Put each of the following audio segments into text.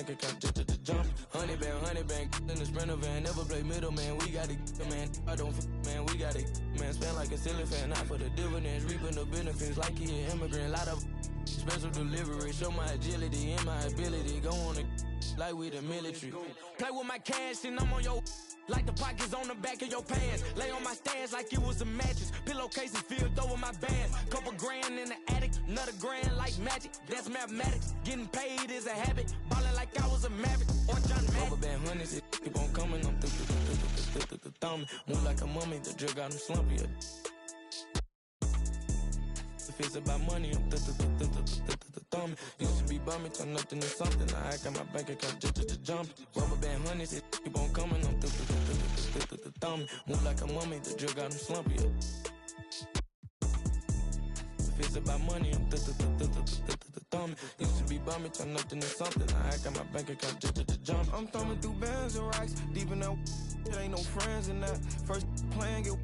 bank account just to jump. 100 band, in the sprinter van. Never play middle, man. We got it, man. I don't, man. We got it, man. Spend like a silly fan, not for the dividends. Reaping the benefits like he an immigrant. Lot of special delivery. Show my agility and my ability. Go on like we the military. Play with my cash and I'm on your. Like the pockets on the back of your pants. Lay on my stance like it was a mattress. Pillowcases filled over my bands. Couple grand in the attic, another grand like magic. That's mathematics. Getting paid is a habit. Ballin' like I was a maverick or John Madden. Rubber band hundreds, it keep on coming. I'm thumbing. Move like a mummy, the drug got him slumpy. If it's about money, I'm thumbing. Used to be bumming, turn nothing to something. I got my bank account just to jump. Rubber band hundreds, it keep on coming. I'm thumbing. Move like a mummy, the drug got him slumpy. If it's about money, I'm thumbing. Used to be bumming, turn nothing to something. I got my bank account just to jump. I'm thumbing through bands and racks. Deep in that, there ain't no friends in that. First playing, get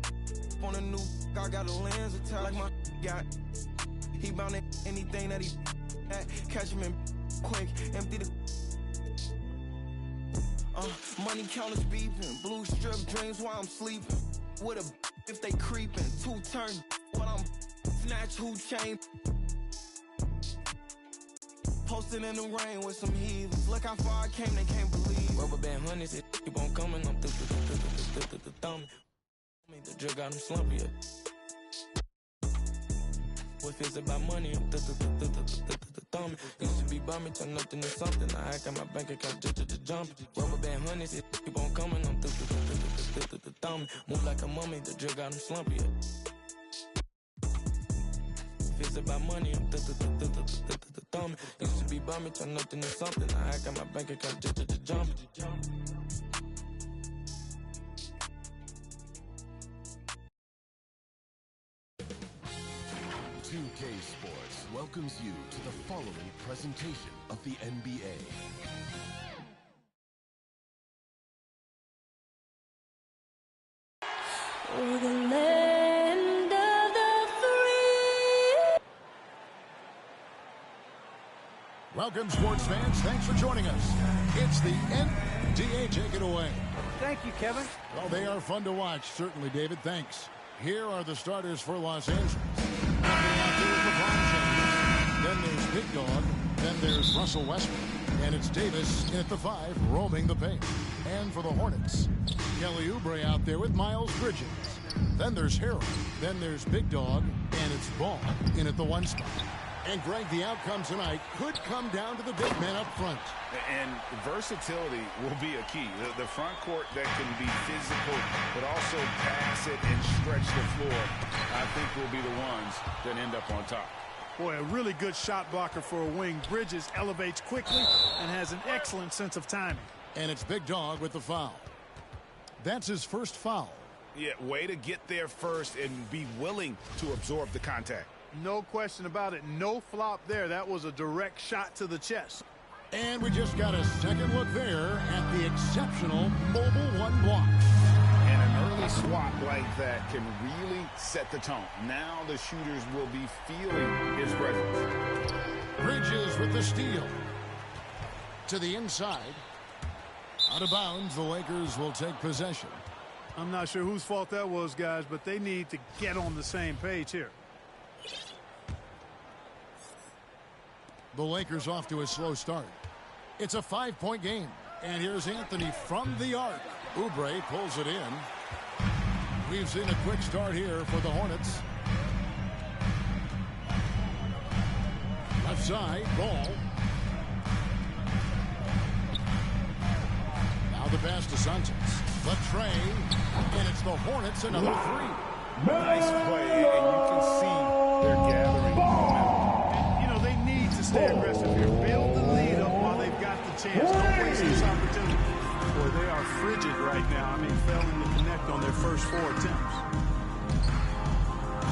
on a new. I got a lens attack like my got. He bound at anything that he at. Catch him in quick, empty the. Money counters beeping, blue strip dreams while I'm sleeping. With a if they creeping, 2 turn what I'm snatch who chain. Posted in the rain with some heathens. Look how far I came, they can't believe. Rubber band hundreds, it keep on coming. I'm thumbing. The drug got him slumpy. If it's about money, I'm thumbing. Used to be bumming, turn nothing to something. I got my bank account just to jump. Rubber band hundreds, it keep on coming. I'm thumbing. Move like a mummy, the drug got him slumpy. If it's about money, I'm thumbing. Used to be bumming, turn nothing to something. I got my bank account just to jump. 2K Sports welcomes you to the following presentation of the NBA. Oh, the land of the free. Welcome, sports fans. Thanks for joining us. It's the NBA. Take it away. Thank you, Kevin. Well, they are fun to watch. Certainly, David. Thanks. Here are the starters for Los Angeles. Out there is LeBron James. Then there's Big Dog. Then there's Russell Westbrook. And it's Davis in at the 5, roaming the paint. And for the Hornets, Kelly Oubre out there with Miles Bridges. Then there's Harold. Then there's Big Dog. And it's Ball in at the 1 spot. And, Greg, the outcome tonight could come down to the big men up front. And versatility will be a key. The front court that can be physical, but also pass it and stretch the floor, I think will be the ones that end up on top. Boy, a really good shot blocker for a wing. Bridges elevates quickly and has an excellent sense of timing. And it's Big Dog with the foul. That's his first foul. Yeah, way to get there first and be willing to absorb the contact. No question about it. No flop there. That was a direct shot to the chest. And we just got a second look there at the exceptional mobile 1 block. And an early swat like that can really set the tone. Now the shooters will be feeling his presence. Bridges with the steal. To the inside. Out of bounds, the Lakers will take possession. I'm not sure whose fault that was, guys, but they need to get on the same page here. The Lakers off to a slow start. It's a 5-point game. And here's Anthony from the arc. Oubre pulls it in. We've seen a quick start here for the Hornets. Left side, Ball. Now the pass to Santos. Latrey. And it's the Hornets, another 3. Nice play, and you can see they're gathering momentum. You know, they need to stay aggressive here. Build the lead up while they've got the chance. Don't waste this opportunity. Boy, they are frigid right now. I mean, failing to connect on their first 4 attempts.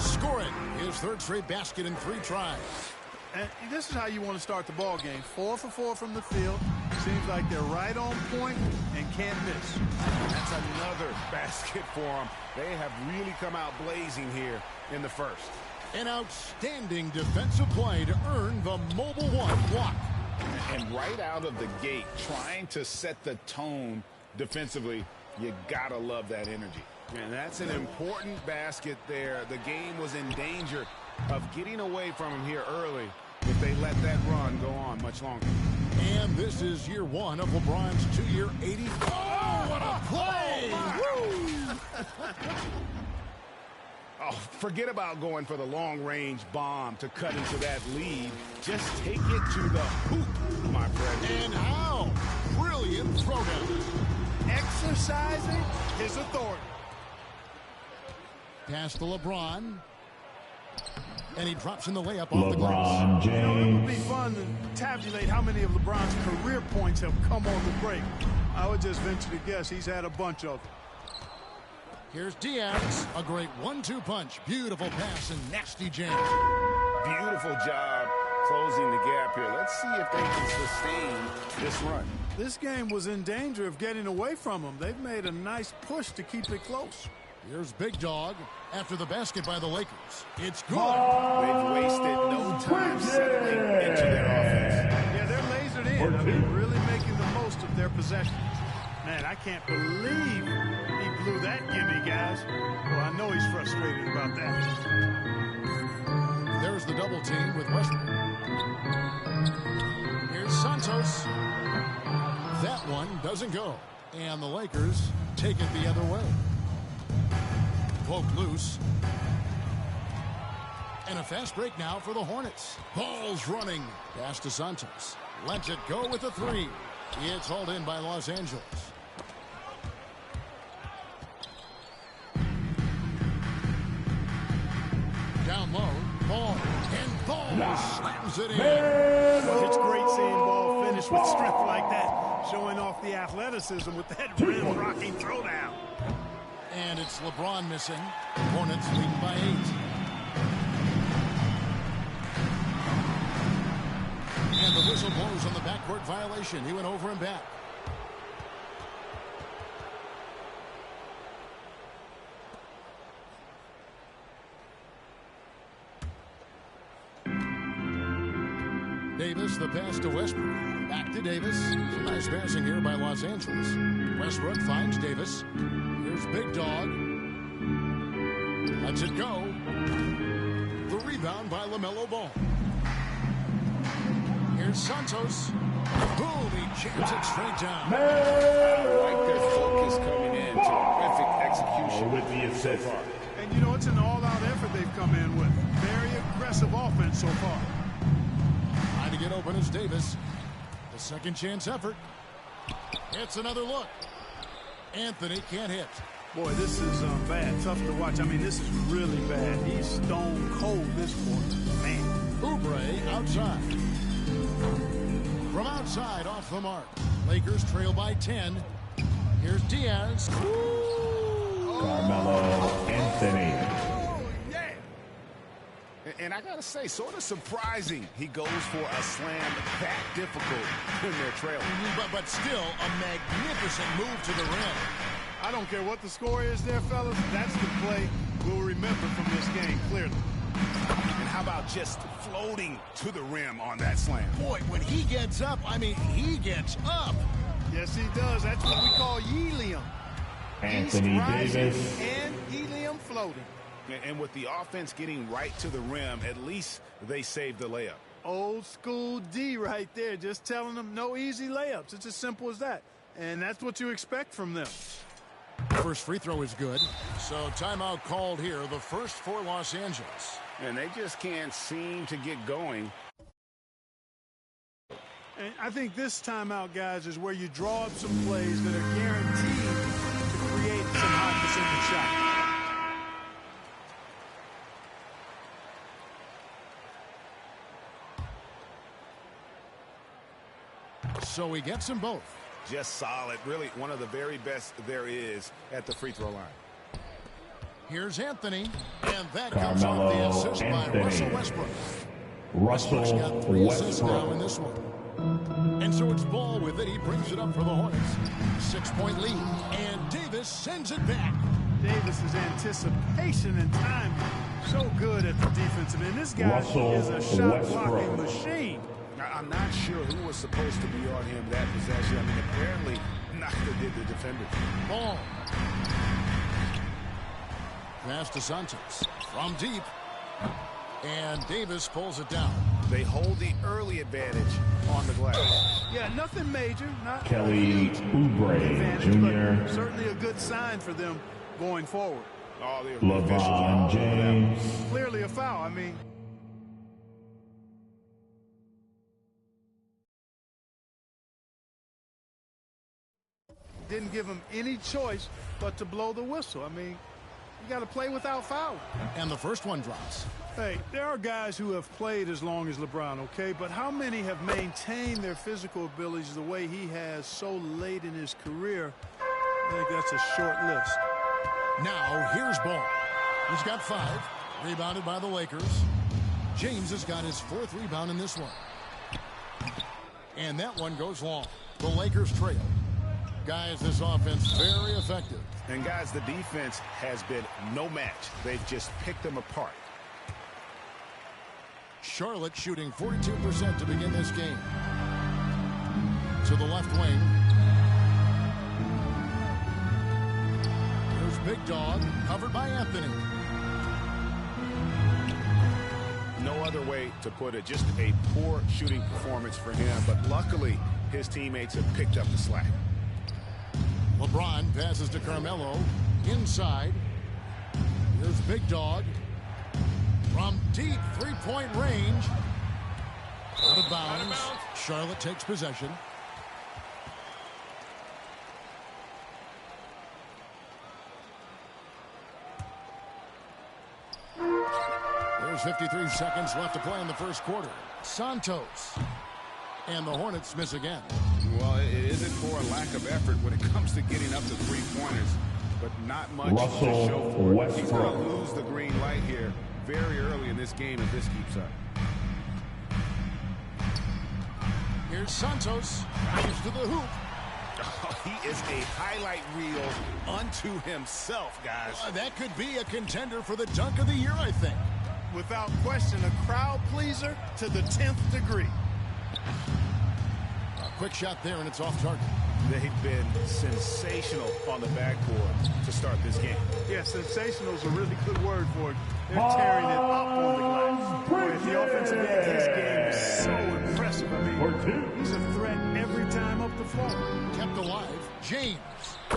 Scoring his 3rd straight basket in 3 tries. And this is how you want to start the ball game. 4 for 4 from the field. Seems like they're right on point and can't miss. That's another basket for them. They have really come out blazing here in the first. An outstanding defensive play to earn the mobile 1 block. And right out of the gate, trying to set the tone defensively, you gotta love that energy. And that's an important basket there. The game was in danger of getting away from him here early if they let that run go on much longer. And this is year one of LeBron's 2-year 80. Oh, what a play! Oh, forget about going for the long-range bomb to cut into that lead. Just take it to the hoop, my friend. And how? Brilliant throwdown. Exercising his authority. Pass to LeBron. And he drops in the layup off the glass. LeBron James. It would be fun to tabulate how many of LeBron's career points have come on the break. I would just venture to guess he's had a bunch of them. Here's Diaz. A great 1-2 punch. Beautiful pass and nasty jam. Beautiful job closing the gap here. Let's see if they can sustain this run. This game was in danger of getting away from them. They've made a nice push to keep it close. Here's Big Dog after the basket by the Lakers. It's good. They've wasted no time settling into their offense. Yeah, they're lasered in. I mean, really making the most of their possessions. Man, I can't believe he blew that gimme, guys. Well, I know he's frustrated about that. There's the double team with Westbrook. Here's Santos. That one doesn't go. And the Lakers take it the other way. Poked loose. And a fast break now for the Hornets. Ball's running. Pass to Santos. Lets it go with a three. It's hauled in by Los Angeles. Down low. Ball. And Ball slams it in. It's great seeing Ball finish with strength like that, showing off the athleticism with that rim-rocking throwdown. And it's LeBron missing. Hornets leading by 8. And the whistle blows on the backcourt violation. He went over and back. Davis, the pass to Westbrook. Back to Davis. Some nice passing here by Los Angeles. Westbrook finds Davis. Here's Big Dog. Lets it go. The rebound by LaMelo Ball. Here's Santos. Boom, he jams it straight down. I like their focus coming in. Terrific execution with the assist. And you know, it's an all-out effort they've come in with. Very aggressive offense so far. Trying to get open is Davis. The second chance effort. It's another look. Anthony can't hit. Boy, this is bad. Tough to watch. I mean, this is really bad. He's stone cold this quarter. Man. Oubre outside. From outside, off the mark. Lakers trail by 10. Here's Diaz. Carmelo Anthony. Oh, yeah. And I got to say, sort of surprising he goes for a slam that difficult when they're trailing. But still, a magnificent move to the rim. I don't care what the score is there, fellas. That's the play we'll remember from this game, clearly. And how about just floating to the rim on that slam? Boy, when he gets up, I mean, he gets up. Yes, he does. That's what we call helium. Anthony Davis. And helium floating. And with the offense getting right to the rim, at least they saved the layup. Old school D right there, just telling them no easy layups. It's as simple as that. And that's what you expect from them. First free throw is good. So timeout called here, the first for Los Angeles. And they just can't seem to get going. And I think this timeout, guys, is where you draw up some plays that are guaranteed to create some high percentage shots. So he gets them both. Just solid. Really one of the very best there is at the free throw line. Here's Anthony. And that comes off the assist by Russell Westbrook. Westbrook's got 3 assists now in this one. And so it's Ball with it. He brings it up for the Hornets. 6-point lead. And Davis sends it back. Davis's anticipation and time so good at the defensive end. This guy is a shot blocking machine. I'm not sure who was supposed to be on him that possession. I mean, apparently neither did the defender. Ball. Pass to Santos from deep. And Davis pulls it down. They hold the early advantage on the glass. Yeah, nothing major. Not Kelly Oubre advantage, Jr. but certainly a good sign for them going forward. Oh, the LeBron James. Clearly a foul. I mean, didn't give him any choice but to blow the whistle. I mean, you got to play without foul. And the first one drops. Hey, there are guys who have played as long as LeBron, okay? But how many have maintained their physical abilities the way he has so late in his career? I think that's a short list. Now, here's Ball. He's got 5. Rebounded by the Lakers. James has got his 4th rebound in this one. And that one goes long. The Lakers trail. Guys, this offense very effective. And, guys, the defense has been no match. They've just picked them apart. Charlotte shooting 42% to begin this game. To the left wing. There's Big Dog, covered by Anthony. No other way to put it. Just a poor shooting performance for him. But luckily, his teammates have picked up the slack. LeBron passes to Carmelo. Inside. Here's Big Dog. From deep three-point range. Out of bounds. Charlotte takes possession. There's 53 seconds left to play in the first quarter. Santos. And the Hornets miss again. Well, it isn't for a lack of effort when it comes to getting up to three-pointers, but not much Russell to show for it. Westbrook. He's going to lose the green light here very early in this game if this keeps up. Here's Santos. Drives to the hoop. Oh, he is a highlight reel unto himself, guys. That could be a contender for the dunk of the year, I think. Without question, a crowd pleaser to the 10th degree. A quick shot there, and it's off target. They've been sensational on the backboard to start this game. Yeah, sensational is a really good word for it. They're tearing it up on the glass. Boy, the offensive end of this game is so impressive. I mean, he's a threat every time up the floor. Kept alive. James.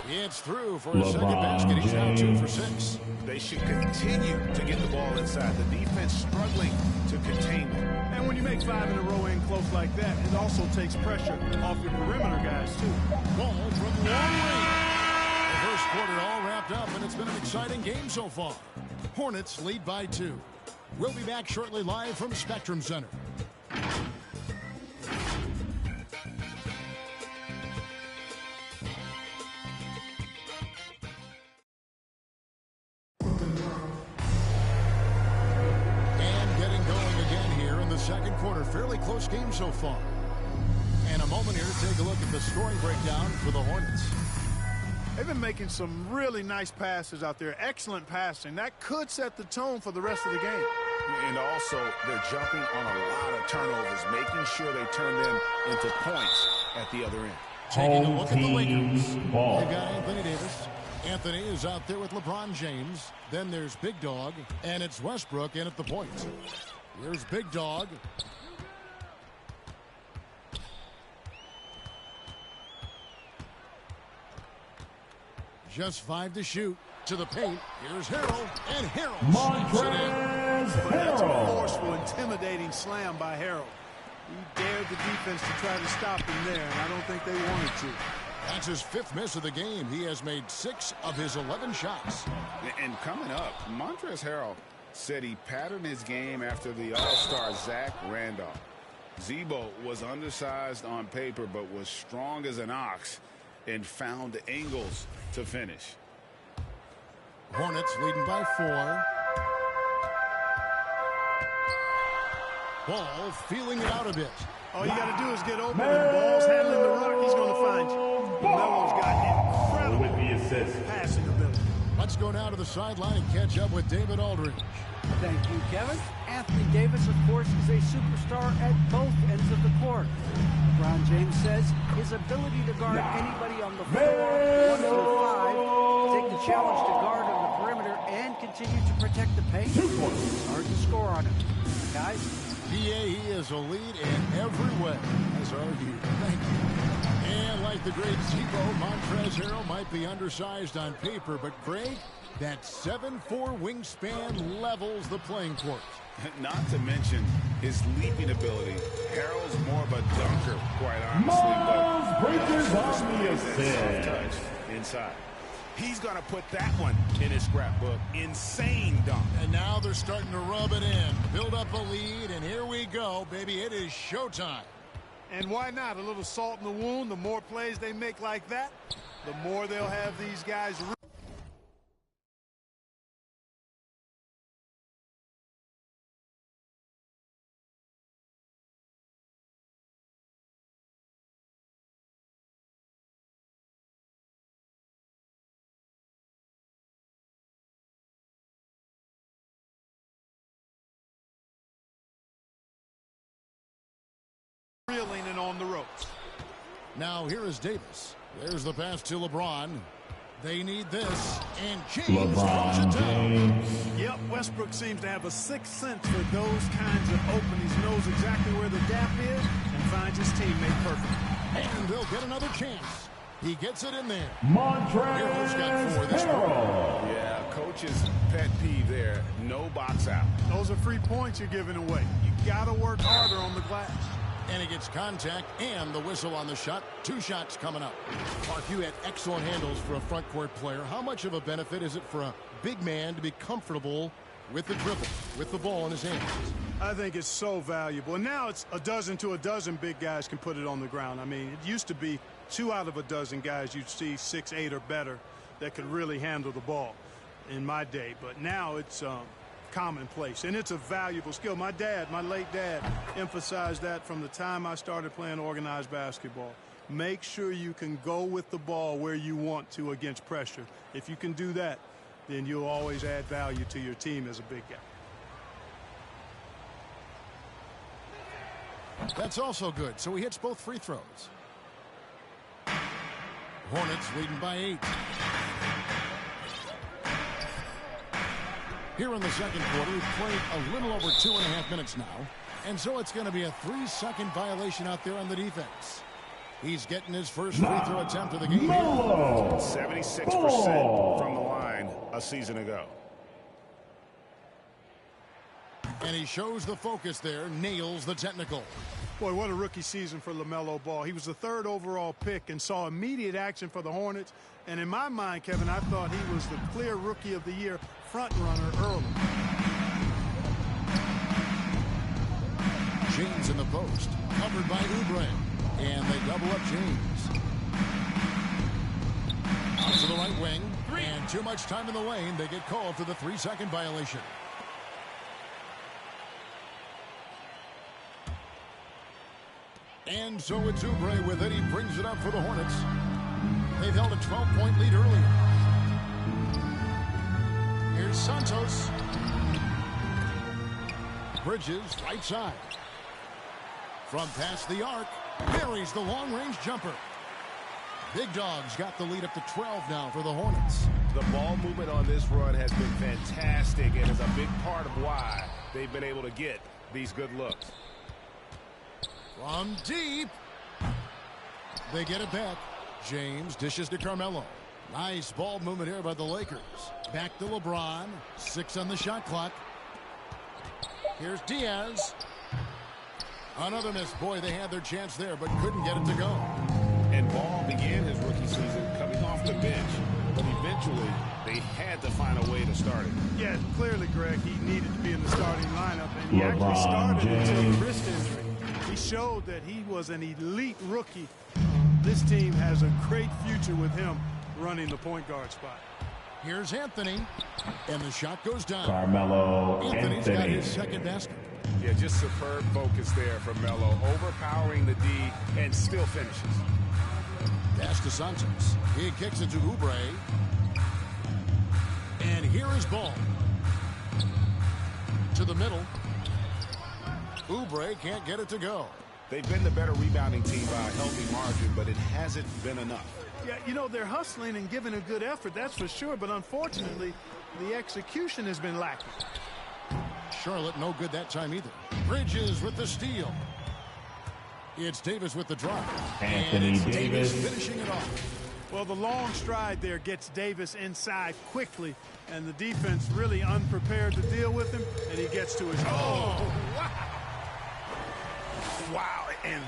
It's through for his second basket. He's now 2 for 6. They should continue to get the ball inside. The defense struggling to contain them. And when you make 5 in a row in close like that, it also takes pressure off your perimeter guys, too. Ball from long range. The first quarter all wrapped up, and it's been an exciting game so far. Hornets lead by 2. We'll be back shortly live from Spectrum Center. Second quarter, fairly close game so far. And a moment here to take a look at the scoring breakdown for the Hornets. They've been making some really nice passes out there. Excellent passing. That could set the tone for the rest of the game. And also, they're jumping on a lot of turnovers, making sure they turn them into points at the other end. Taking a look at the Lakers. Ball. They've got Anthony Davis. Anthony is out there with LeBron James. Then there's Big Dog, and it's Westbrook in at the point. Here's Big Dog. Just 5 to shoot. To the paint. Here's Harrell. And Harrell. Montrezl That's a Harrell. forceful, intimidating slam by Harrell. He dared the defense to try to stop him there, and I don't think they wanted to. That's his 5th miss of the game. He has made 6 of his 11 shots. And coming up, Montrezl Harrell said he patterned his game after the All-Star Zach Randolph. Zebo was undersized on paper but was strong as an ox and found angles to finish. Hornets leading by 4. Ball feeling it out a bit. All you got to do is get open, and Ball's handling the rock. He's going to find you. Melo's got incredible with the assist. passing ability. Let's go now to the sideline and catch up with David Aldridge. Thank you, Kevin. Anthony Davis, of course, is a superstar at both ends of the court. LeBron James says his ability to guard anybody on the floor, 1 through 5, take the challenge to guard on the perimeter, and continue to protect the paint, it's hard to score on him. Guys? he is a lead in every way, as are you. Thank you. And like the great Zico, Montrezl Harrell might be undersized on paper, but Greg, that 7'4" wingspan levels the playing court. Not to mention his leaping ability. Harrell's more of a dunker, quite honestly. Breakers on the assist. Touch inside. He's going to put that one in his scrapbook. Insane dunk. And now they're starting to rub it in. Build up a lead, and here we go, baby. It is showtime. And why not? A little salt in the wound. The more plays they make like that, the more they'll have these guys. Reeling and on the ropes. Now here is Davis. There's the pass to LeBron. They need this, and James LeBron throws it down. James. Yep, Westbrook seems to have a sixth sense for those kinds of openings. Knows exactly where the gap is and finds his teammate perfect. And they'll get another chance. He gets it in there. Montrezl got 4 this quarter. Harrell. Yeah, coach's pet peeve there. No box out. Those are free points you're giving away. You got to work harder on the glass. And he gets contact and the whistle on the shot. 2 shots coming up. Mark, you had excellent handles for a front court player. How much of a benefit is it for a big man to be comfortable with the dribble, with the ball in his hands? I think it's so valuable. And now it's a dozen to a dozen big guys can put it on the ground. I mean, it used to be 2 out of a dozen guys you'd see 6, 8 or better that could really handle the ball in my day. But now it's commonplace, and it's a valuable skill. My late dad, emphasized that from the time I started playing organized basketball. Make sure you can go with the ball where you want to against pressure. If you can do that, then you'll always add value to your team as a big guy. That's also good. So he hits both free throws. Hornets leading by 8. Here in the second quarter, we've played a little over 2.5 minutes now. And so it's going to be a 3-second violation out there on the defense. He's getting his first free throw attempt of the game. 76% from the line a season ago. And he shows the focus there, nails the technical. Boy, what a rookie season for LaMelo Ball. He was the 3rd overall pick and saw immediate action for the Hornets. And in my mind, Kevin, I thought he was the clear rookie of the year front runner early. James in the post, covered by Oubre. And they double up James. Out to the right wing. And too much time in the lane. They get called for the 3-second violation. And so it's Oubre with it. He brings it up for the Hornets. They've held a 12-point lead earlier. Here's Santos. Bridges, right side. From past the arc, buries the long-range jumper. Big Dog's got the lead up to 12 now for the Hornets. The ball movement on this run has been fantastic and is a big part of why they've been able to get these good looks. From deep. They get it back. James dishes to Carmelo. Nice ball movement here by the Lakers. Back to LeBron. 6 on the shot clock. Here's Diaz. Another miss. Boy, they had their chance there, but couldn't get it to go. And Ball began his rookie season coming off the bench, but eventually they had to find a way to start it. Yeah, clearly, Greg, he needed to be in the starting lineup, and he actually LeBron started until James. the wrist injury. He showed that he was an elite rookie. This team has a great future with him running the point guard spot. Here's Anthony, and the shot goes down. Carmelo Anthony's got Anthony. his second basket. Yeah, just superb focus there from Melo, overpowering the D and still finishes. Pass to Santos. He kicks it to Oubre. And here is Ball. to the middle. Oubre can't get it to go. They've been the better rebounding team by a healthy margin, but it hasn't been enough. Yeah, you know, they're hustling and giving a good effort, that's for sure, but unfortunately, the execution has been lacking. Charlotte no good that time either. Bridges with the steal. It's Davis with the drive. Anthony and it's Davis finishing it off. Well, the long stride there gets Davis inside quickly, and the defense really unprepared to deal with him, and he gets to his... Oh, wow! Wow, and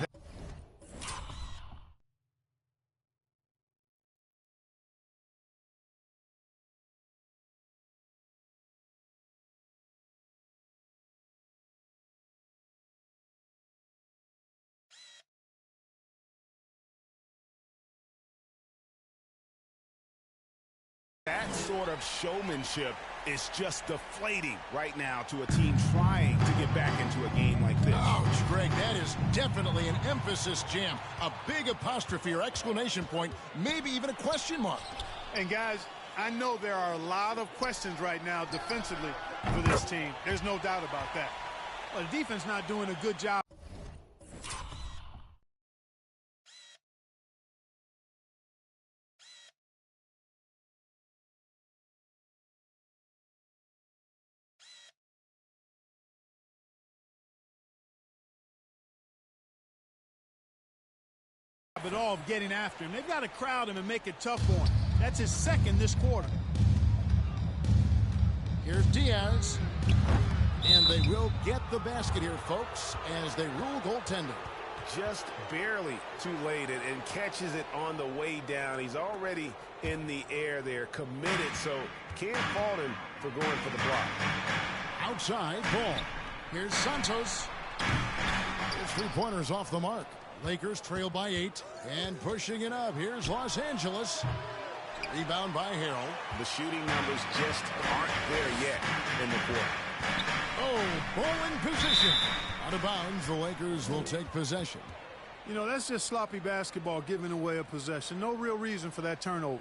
that sort of showmanship is just deflating right now to a team trying to get back into a game like this. Ouch, Greg, that is definitely an emphasis jam. A big apostrophe or exclamation point, maybe even a question mark. And guys, I know there are a lot of questions right now defensively for this team. There's no doubt about that. But the defense not doing a good job. At all of getting after him. They've got to crowd him and make it tough for him. That's his second this quarter. Here's Diaz. And they will get the basket here, folks, as they rule goaltending. Just barely too late and catches it on the way down. He's already in the air there, committed, so can't fault him for going for the block. Outside ball. Here's Santos. His three-pointers off the mark. Lakers trail by 8 and pushing it up. Here's Los Angeles. Rebound by Harrell. The shooting numbers just aren't there yet in the quarter. Oh, ball in position. Out of bounds, the Lakers will take possession. You know, that's just sloppy basketball, giving away a possession. No real reason for that turnover.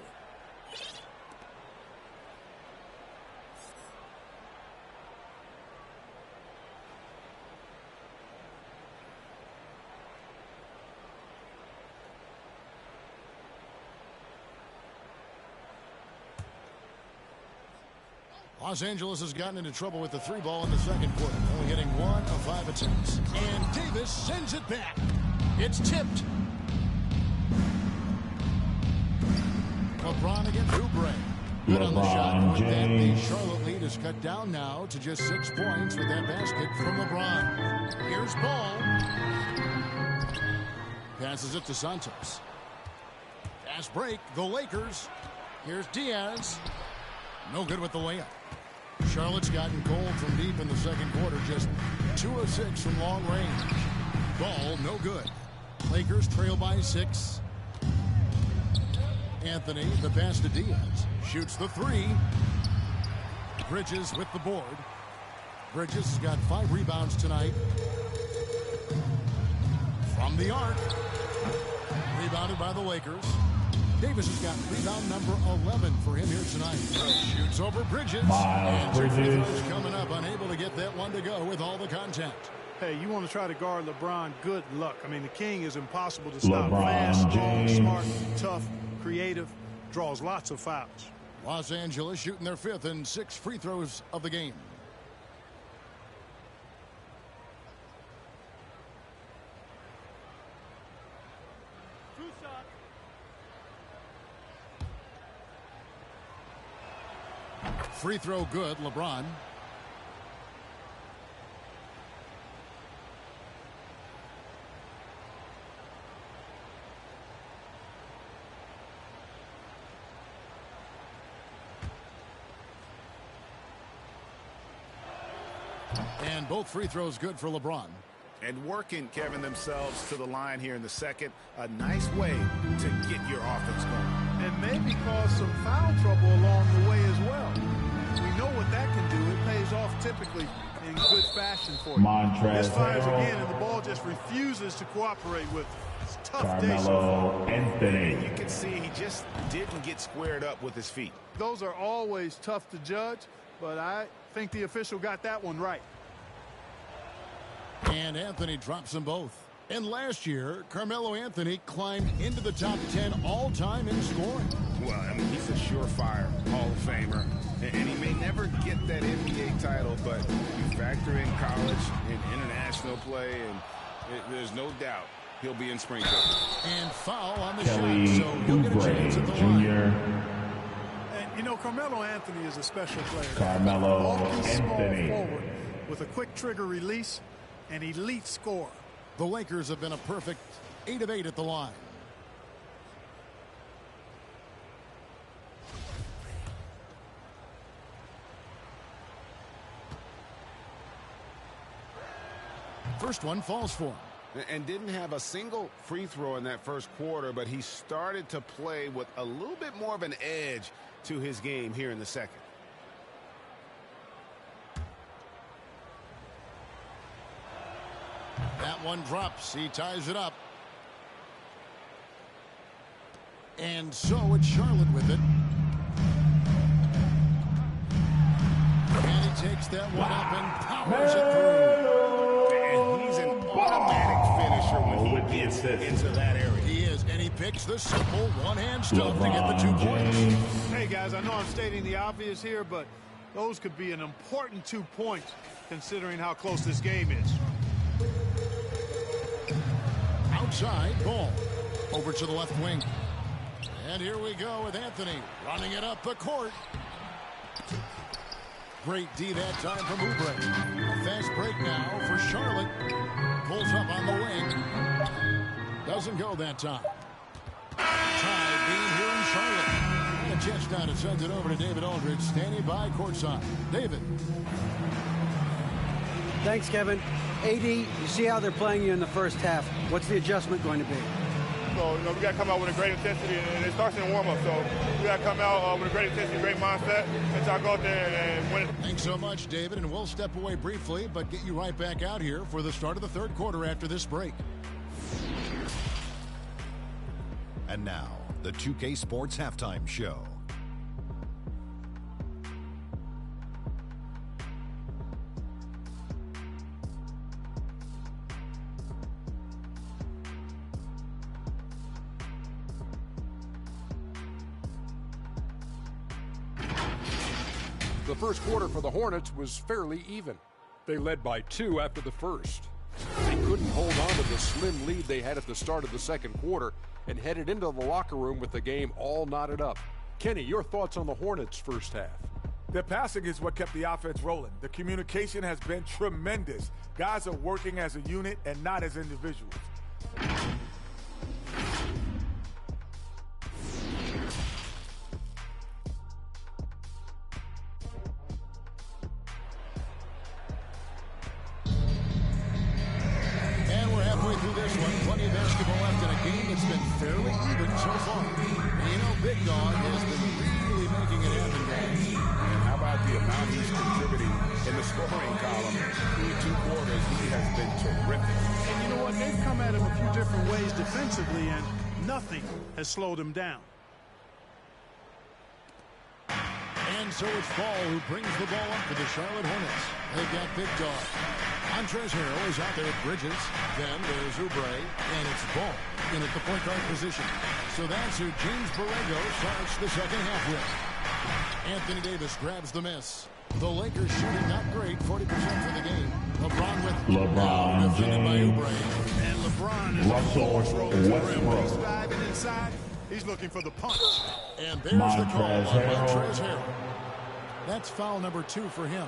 Los Angeles has gotten into trouble with the three ball in the second quarter, only hitting 1 of 5 attempts. And Davis sends it back. It's tipped. LeBron against Oubre. Good on the shot. With that, the Charlotte lead is cut down now to just 6 points with that basket from LeBron. Here's Ball. Passes it to Santos. Fast break, the Lakers. Here's Diaz. No good with the layup. Charlotte's gotten cold from deep in the second quarter, just 2 of 6 from long range. Ball, no good. Lakers trail by 6. Anthony, the pass to Diaz. Shoots the 3. Bridges with the board. Bridges has got 5 rebounds tonight. From the arc. Rebounded by the Lakers. Davis has got rebound number 11 for him here tonight. Shoots over Bridges. Miles Bridges coming up, unable to get that one to go with all the contact. Hey, you want to try to guard LeBron, good luck. I mean, the king is impossible to stop. LeBron Fast, strong, James. smart, tough, creative, draws lots of fouls. Los Angeles shooting their 5th and 6 free throws of the game. Free throw good, LeBron. And both free throws good for LeBron. And working, Kevin, themselves to the line here in the second. A nice way to get your offense going. And maybe cause some foul trouble along the way as well. We know what that can do. It pays off typically in good fashion for you. Montrezl This fires Harrell. again, and the ball just refuses to cooperate with it. It's a tough day so Carmelo far. Anthony. You can see he just didn't get squared up with his feet. Those are always tough to judge, but I think the official got that one right. And Anthony drops them both. And last year, Carmelo Anthony climbed into the top 10 all-time in scoring. Well, I mean, he's a surefire Hall of Famer. And he may never get that NBA title, but you factor in college and international play, and there's no doubt he'll be in Springfield. And foul on the Kelly shot, so he'll get a chance at the line. And, you know, Carmelo Anthony is a special player. Carmelo Bulky, small Anthony. forward with a quick trigger release, an elite scorer. The Lakers have been a perfect 8 of 8 at the line. First one falls for him. And didn't have a single free throw in that first quarter, but he started to play with a little bit more of an edge to his game here in the second. That one drops. He ties it up. And so it's Charlotte with it. And he takes that one up and powers it through. And he's an automatic finisher when he gets into that area. He is, and he picks the simple one-hand stuff to get the 2 points. Hey, guys, I know I'm stating the obvious here, but those could be an important 2 points considering how close this game is. Outside, ball. Over to the left wing. And here we go with Anthony running it up the court. Great D that time from Oubre. Fast break now for Charlotte. Pulls up on the wing. Doesn't go that time. Tie being here in Charlotte. And a chance now to send it over to David Aldridge, standing by courtside. David. Thanks, Kevin. AD, you see how they're playing you in the first half. What's the adjustment going to be? So, you know, we got to come out with a great intensity, and it starts in the warm-up. So we got to come out with a great intensity, great mindset, and try to go out there and win it. Thanks so much, David, and we'll step away briefly, but get you right back out here for the start of the third quarter after this break. And now, the 2K Sports Halftime Show. The first quarter for the Hornets was fairly even. They led by 2 after the first. They couldn't hold on to the slim lead they had at the start of the second quarter and headed into the locker room with the game all knotted up. Kenny, your thoughts on the Hornets' first half? The passing is what kept the offense rolling. The communication has been tremendous. Guys are working as a unit and not as individuals. This one, plenty of basketball left in a game that's been fairly even so far. And you know, Big Dog has been really making it happen, guys. And how about the amount he's contributing in the scoring column? Through 2 quarters, he has been terrific. And you know what? They've come at him a few different ways defensively, and nothing has slowed him down. And so it's Ball who brings the ball up for the Charlotte Hornets. They've got Big Dog. Montrezl Harrell is out there at Bridges. Then there's Oubre, and it's Ball in at the point guard position. So that's who James Borrego starts the second half with. Anthony Davis grabs the miss. The Lakers shooting not great, 40% for the game. LeBron with LeBron defended by James. Oubre. And LeBron is Russell Westbrook. He's diving inside. He's looking for the punch. And there's the call on Montrezl Montrezl Harrell. That's foul number 2 for him.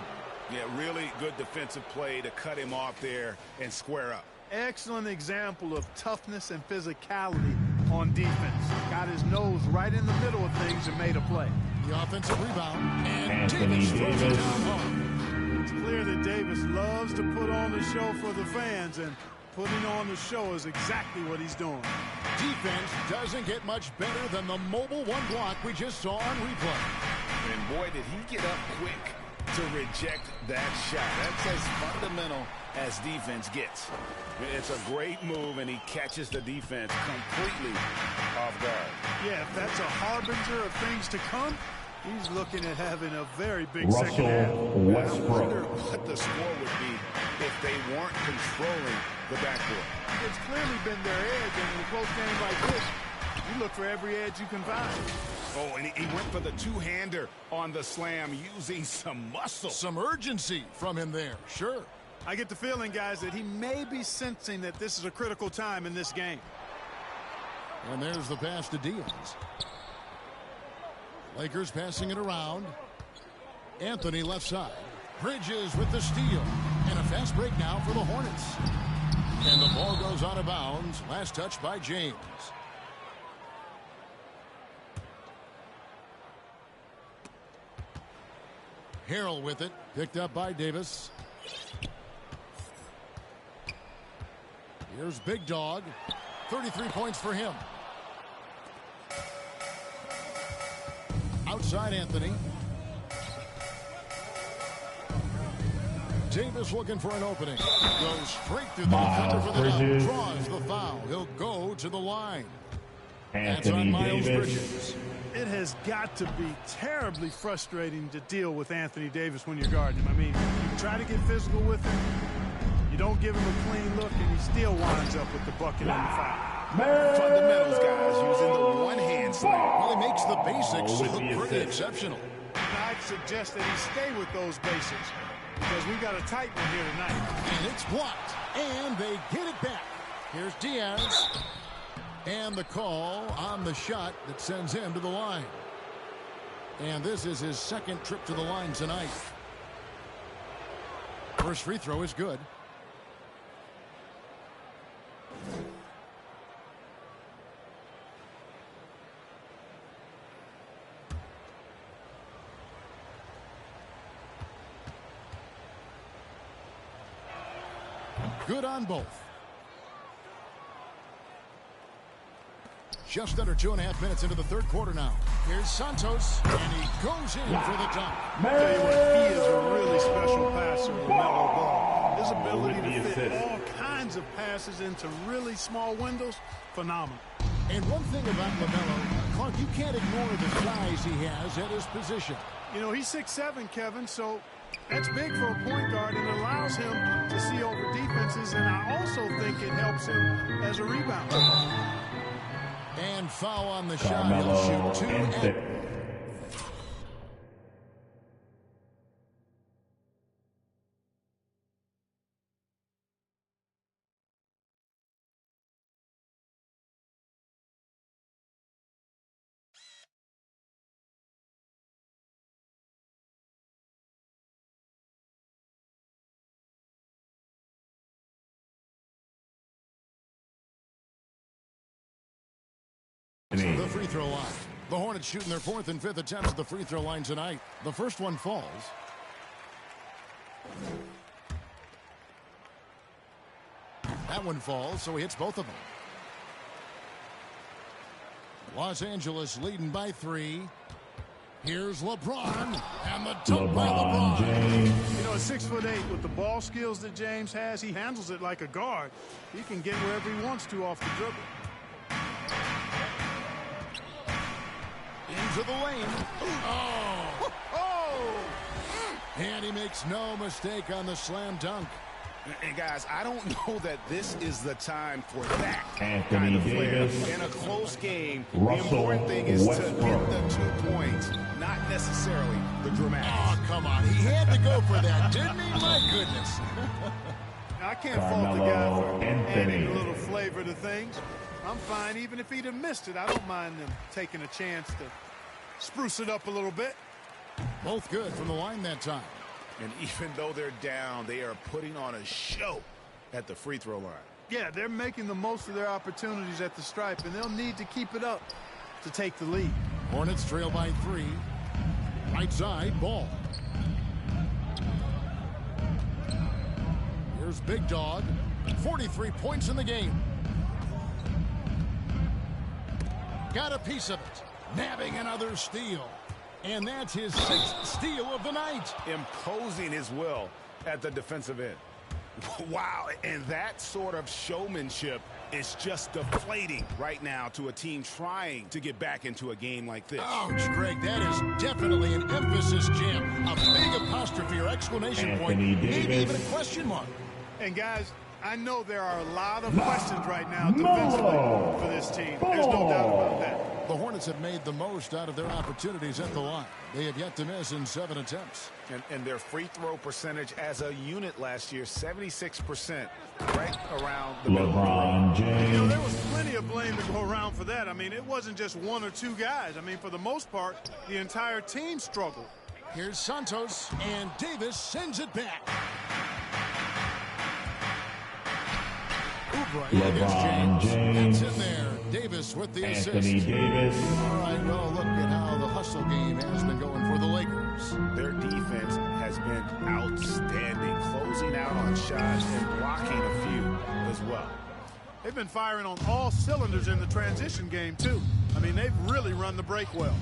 Yeah, really good defensive play to cut him off there and square up. Excellent example of toughness and physicality on defense. Got his nose right in the middle of things and made a play. The offensive rebound. And Anthony Davis throws it Davis. down hard. It's clear that Davis loves to put on the show for the fans, and putting on the show is exactly what he's doing. Defense doesn't get much better than the mobile one block we just saw on replay. And boy, did he get up quick to reject that shot. That's as fundamental as defense gets. It's a great move, and he catches the defense completely off guard. Yeah, if that's a harbinger of things to come, He's looking at having a very big second half. I wonder what the score would be if they weren't controlling the backcourt. It's clearly been their edge, and in a close game like this, you look for every edge you can find. Oh, and he went for the two-hander on the slam using some muscle. Some urgency from him there, sure. I get the feeling, guys, that he may be sensing that this is a critical time in this game. And there's the pass to Diaz. Lakers passing it around. Anthony left side. Bridges with the steal. And a fast break now for the Hornets. And the ball goes out of bounds. Last touch by James. Harrell with it. Picked up by Davis. Here's Big Dog. 33 points for him. Outside Anthony. Davis looking for an opening. Goes straight through the defender for the dunk. Draws the foul. He'll go to the line. Anthony Davis. It has got to be terribly frustrating to deal with Anthony Davis when you're guarding him. I mean, you try to get physical with him. You don't give him a clean look, and he still winds up with the bucket and the foul. Fundamentals, guys, using the one-hand slam. Well, he makes the basics look pretty exceptional. I'd suggest that he stay with those basics because we got a tight one here tonight. And it's blocked, and they get it back. Here's Diaz. And the call on the shot that sends him to the line. And this is his second trip to the line tonight. First free throw is good. Good on both. Just under 2.5 minutes into the third quarter now. Here's Santos, and he goes in for the dunk. Tell you what, he is a really special passer, LaMelo Ball. His ability to fit all kinds of passes into really small windows, phenomenal. And one thing about LaMelo, Clark, you can't ignore the size he has at his position. You know, he's 6'7", Kevin, so that's big for a point guard and allows him to see over defenses, and I also think it helps him as a rebounder. And foul on the shot. He'll shoot 2. The free throw line. The Hornets shooting their 4th and 5th attempts at the free throw line tonight. The first one falls. That one falls, so he hits both of them. Los Angeles leading by 3. Here's LeBron, and the dunk by LeBron. James. You know, at 6'8", with the ball skills that James has, he handles it like a guard. He can get wherever he wants to off the dribble. Into the lane. Oh! Oh! And he makes no mistake on the slam dunk. And guys, I don't know that this is the time for that Anthony kind of flair. Davis. In a close game, Russell the important thing is Westbrook. to get the 2 points, not necessarily the dramatics. Oh, come on. He had to go for that, didn't he? My goodness. I can't fault the guy for Anthony. adding a little flavor to things. I'm fine. Even if he'd have missed it, I don't mind them taking a chance to spruce it up a little bit. Both good from the line that time. And even though they're down, they are putting on a show at the free throw line. Yeah, they're making the most of their opportunities at the stripe, and they'll need to keep it up to take the lead. Hornets trail by 3. Right side, Ball. Here's Big Dog. 43 points in the game. Got a piece of it. Nabbing another steal. And that's his 6th steal of the night. Imposing his will at the defensive end. Wow, and that sort of showmanship is just deflating right now to a team trying to get back into a game like this. Ouch, Greg, that is definitely an emphasis jam. A big apostrophe or exclamation point, maybe even a question mark. And guys, I know there are a lot of questions right now defensively for this team. There's no doubt about that. The Hornets have made the most out of their opportunities at the line. They have yet to miss in 7 attempts. And their free throw percentage as a unit last year, 76%, right around the middle. LeBron James. You know, there was plenty of blame to go around for that. I mean, it wasn't just one or two guys. I mean, for the most part, the entire team struggled. Here's Santos, and Davis sends it back. LeBron James. That's in there. Davis with the assist. Anthony Davis. All right, well, look at how the hustle game has been going for the Lakers. Their defense has been outstanding, closing out on shots and blocking a few as well. They've been firing on all cylinders in the transition game, too. I mean, they've really run the break well.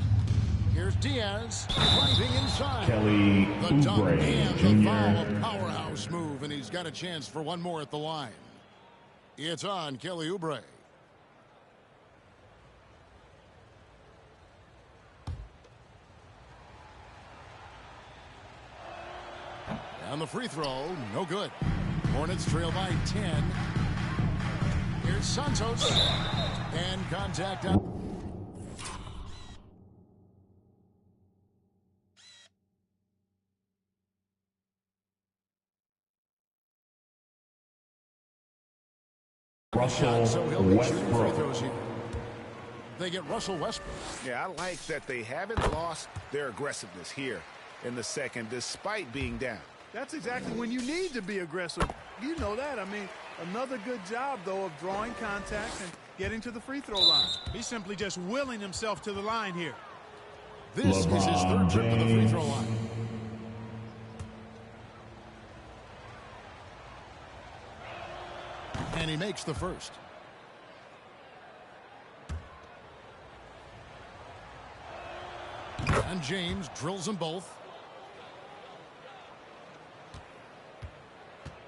Here's Diaz driving inside. Kelly The dunk Oubre and Jr. the foul, a powerhouse move, and he's got a chance for one more at the line. It's on Kelly Oubre. And the free throw, no good. Hornets trail by 10. Here's Santos. And contact on. Russell Westbrook. They get Russell Westbrook. Yeah, I like that they haven't lost their aggressiveness here in the second despite being down. That's exactly when you need to be aggressive. You know that. I mean, another good job, though, of drawing contact and getting to the free throw line. He's simply just willing himself to the line here. This is his third trip to the free throw line. And he makes the first. And James drills them both.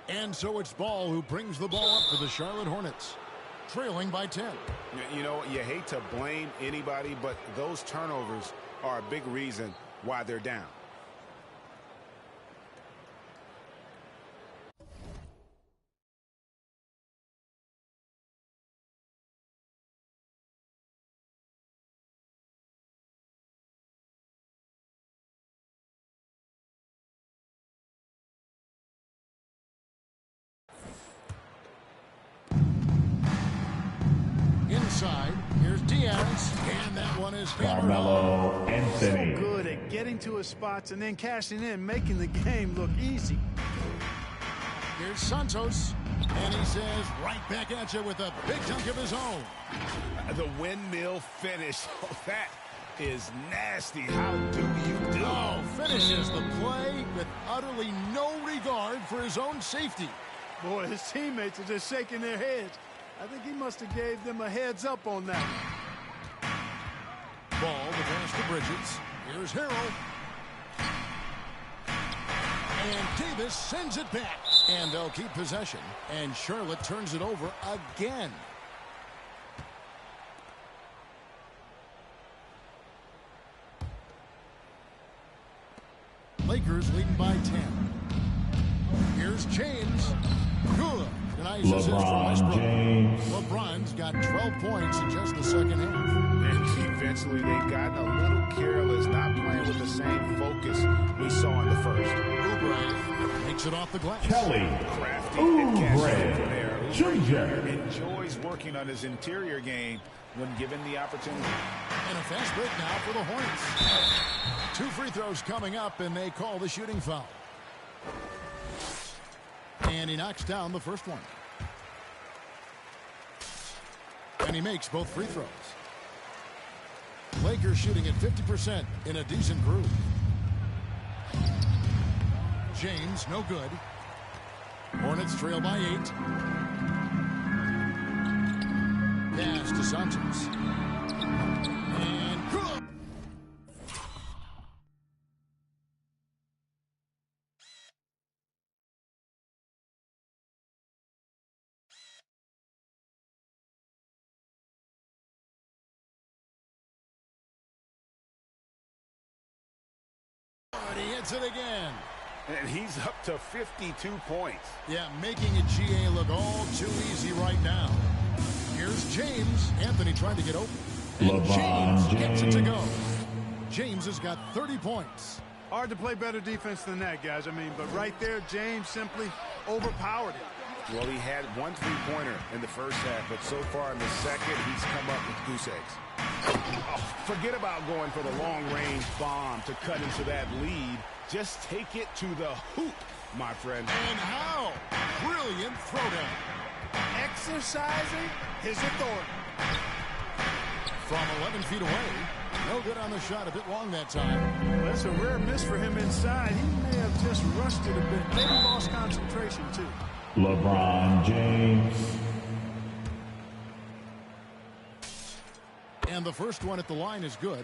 And so it's Ball who brings the ball up for the Charlotte Hornets, trailing by 10. You know, you hate to blame anybody, but those turnovers are a big reason why they're down. Inside, here's Diaz, and that one is Carmelo Anthony. So good at getting to his spots and then cashing in, making the game look easy. Here's Santos, and he says right back at you with a big dunk of his own. The windmill finish. Oh, that is nasty. How do you do? Oh, finishes the play with utterly no regard for his own safety. Boy, his teammates are just shaking their heads. I think he must have gave them a heads up on that. Ball to pass to Bridges. Here's Harrell. And Davis sends it back. And they'll keep possession. And Charlotte turns it over again. Lakers leading by 10. Here's James. Good. Nice assist from Westbrook. James. LeBron's got 12 points in just the second half. And eventually they've gotten a little careless, not playing with the same focus we saw in the first. Oubre takes it off the glass. Kelly Crafty and catch there. Jr. Enjoys working on his interior game when given the opportunity. And a fast break now for the Hornets. 2 free throws coming up, and they call the shooting foul. And he knocks down the first one. And he makes both free throws. Lakers shooting at 50% in a decent groove. James, no good. Hornets trail by 8. Pass to Santos. Hits it again. And he's up to 52 points. Yeah, making it GA look all too easy right now. Here's James. Anthony trying to get open. And James gets it to go. James has got 30 points. Hard to play better defense than that, guys. I mean, but right there, James simply overpowered it. Well, he had one three-pointer in the first half, but so far in the second, he's come up with goose eggs. Oh, forget about going for the long-range bomb to cut into that lead. Just take it to the hoop, my friend. And how? Brilliant throwdown. Exercising his authority. From 11 feet away. No good on the shot. A bit long that time. Well, that's a rare miss for him inside. He may have just rushed it a bit. Maybe lost concentration, too. LeBron James. And the first one at the line is good.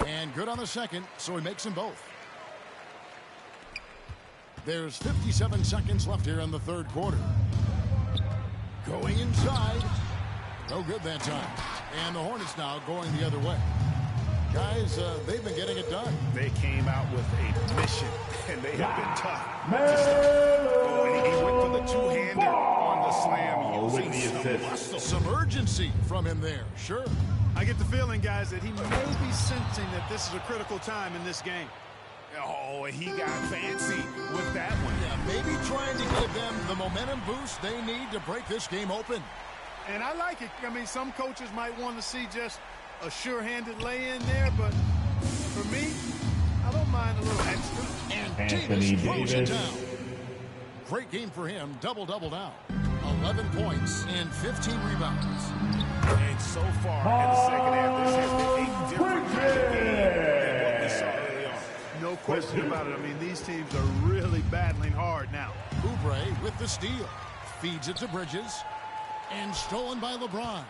And good on the second, so he makes them both. There's 57 seconds left here in the third quarter. Going inside. No good that time. And the Hornets now going the other way. Guys, they've been getting it done. They came out with a mission, and they have been tough to stop. Oh, and he went for the two-hander on the slam, using some urgency from him there. Sure. I get the feeling, guys, that he may be sensing that this is a critical time in this game. Oh, he got fancy with that one. Yeah, maybe trying to give them the momentum boost they need to break this game open. And I like it. I mean, some coaches might want to see just a sure-handed lay-in there, but for me, I don't mind a little extra. And Anthony Davis throws it down. Great game for him. Double-double now. 11 points and 15 rebounds. And so far in the second half, this has been a different kind of game than what we saw early on. No question about it. I mean, these teams are really battling hard now. Oubre with the steal. Feeds it to Bridges. And stolen by LeBron.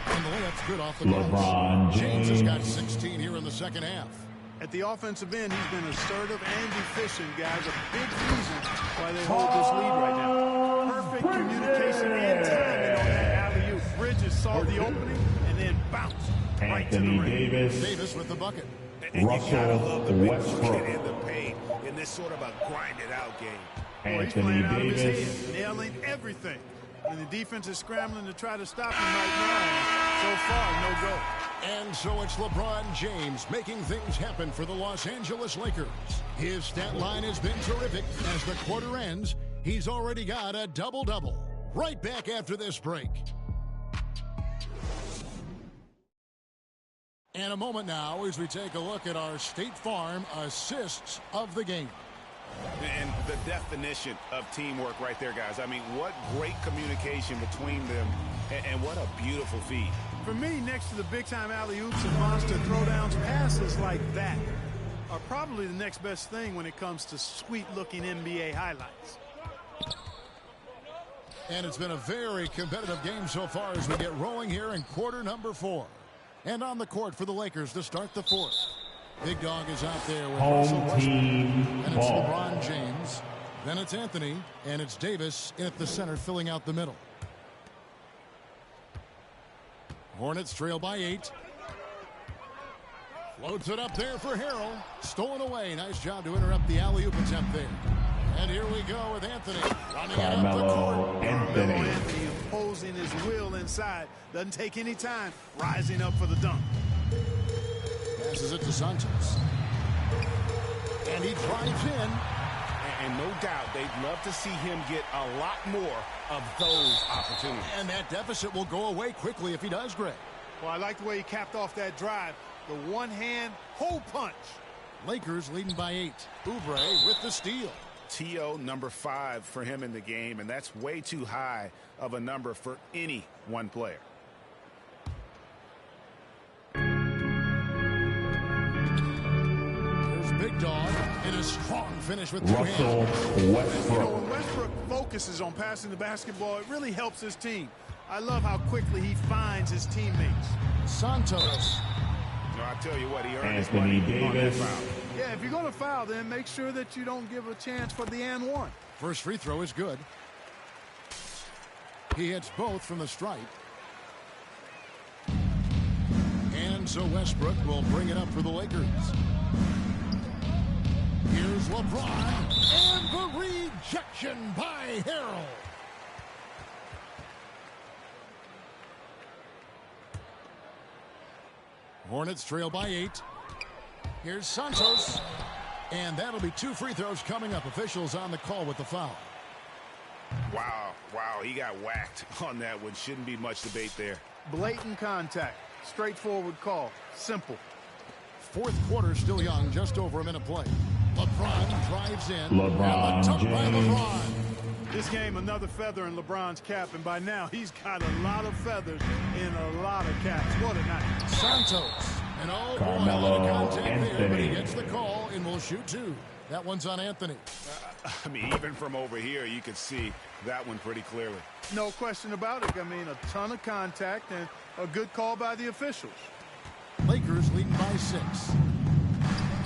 And the layup's good off the LeBron James has got 16 here in the second half. At the offensive end, he's been assertive and efficient, guys. A big reason why they hold this lead right now. Perfect communication and timing on that alley-oop. Bridges saw the opening and then bounced right to the ring. Davis with the bucket. Russell Westbrook. In the paint in this sort of a grinded-out game. Anthony Davis. Nailing everything. And the defense is scrambling to try to stop him right now. So far, no go. And so it's LeBron James making things happen for the Los Angeles Lakers. His stat line has been terrific. As the quarter ends, he's already got a double-double. Right back after this break. And a moment now as we take a look at our State Farm assists of the game. And the definition of teamwork right there, guys. I mean, what great communication between them, and what a beautiful feed. For me, next to the big-time alley-oops and monster throwdowns, passes like that are probably the next best thing when it comes to sweet-looking NBA highlights. And it's been a very competitive game so far as we get rolling here in quarter number 4. And on the court for the Lakers to start the fourth. Big Dog is out there with Russell Westbrook. And it's LeBron James. Then it's Anthony. And it's Davis at the center filling out the middle. Hornets trail by 8. Floats it up there for Harrell. Stolen away. Nice job to interrupt the alley-oop attempt there. And here we go with Anthony. Running it up the court. Anthony imposing his will inside. Doesn't take any time. Rising up for the dunk. Passes it to Santos. And he drives in. And no doubt they'd love to see him get a lot more of those opportunities. And that deficit will go away quickly if he does, Greg. Well, I like the way he capped off that drive. The one-hand hole punch. Lakers leading by 8. Oubre with the steal. T.O. number 5 for him in the game, and that's way too high of a number for any one player. Here's Big Dog in a strong finish with Russell Westbrook. You know, when Westbrook focuses on passing the basketball, it really helps his team. I love how quickly he finds his teammates. Santos. No, I tell you what, he earned Anthony his money on that Davis. foul. Yeah, if you're going to foul, then make sure that you don't give a chance for the and one. First free throw is good. He hits both from the stripe. And so Westbrook will bring it up for the Lakers. Here's LeBron. And the rejection by Harrell. Hornets trail by 8. Here's Santos. And that'll be 2 free throws coming up. Officials on the call with the foul. Wow, he got whacked on that one. Shouldn't be much debate there. Blatant contact. Straightforward call. Simple. Fourth quarter still young, just over a minute play. LeBron drives in. LeBron and the dunk by James. LeBron. This game, another feather in LeBron's cap, and by now he's got a lot of feathers in a lot of caps. What a night. Santos. And oh boy, a Carmelo lot of contact there, but he Anthony. gets the call and will shoot 2. That one's on Anthony. I mean, even from over here, you could see that one pretty clearly. No question about it. I mean, a ton of contact and a good call by the officials. Lakers leading by 6.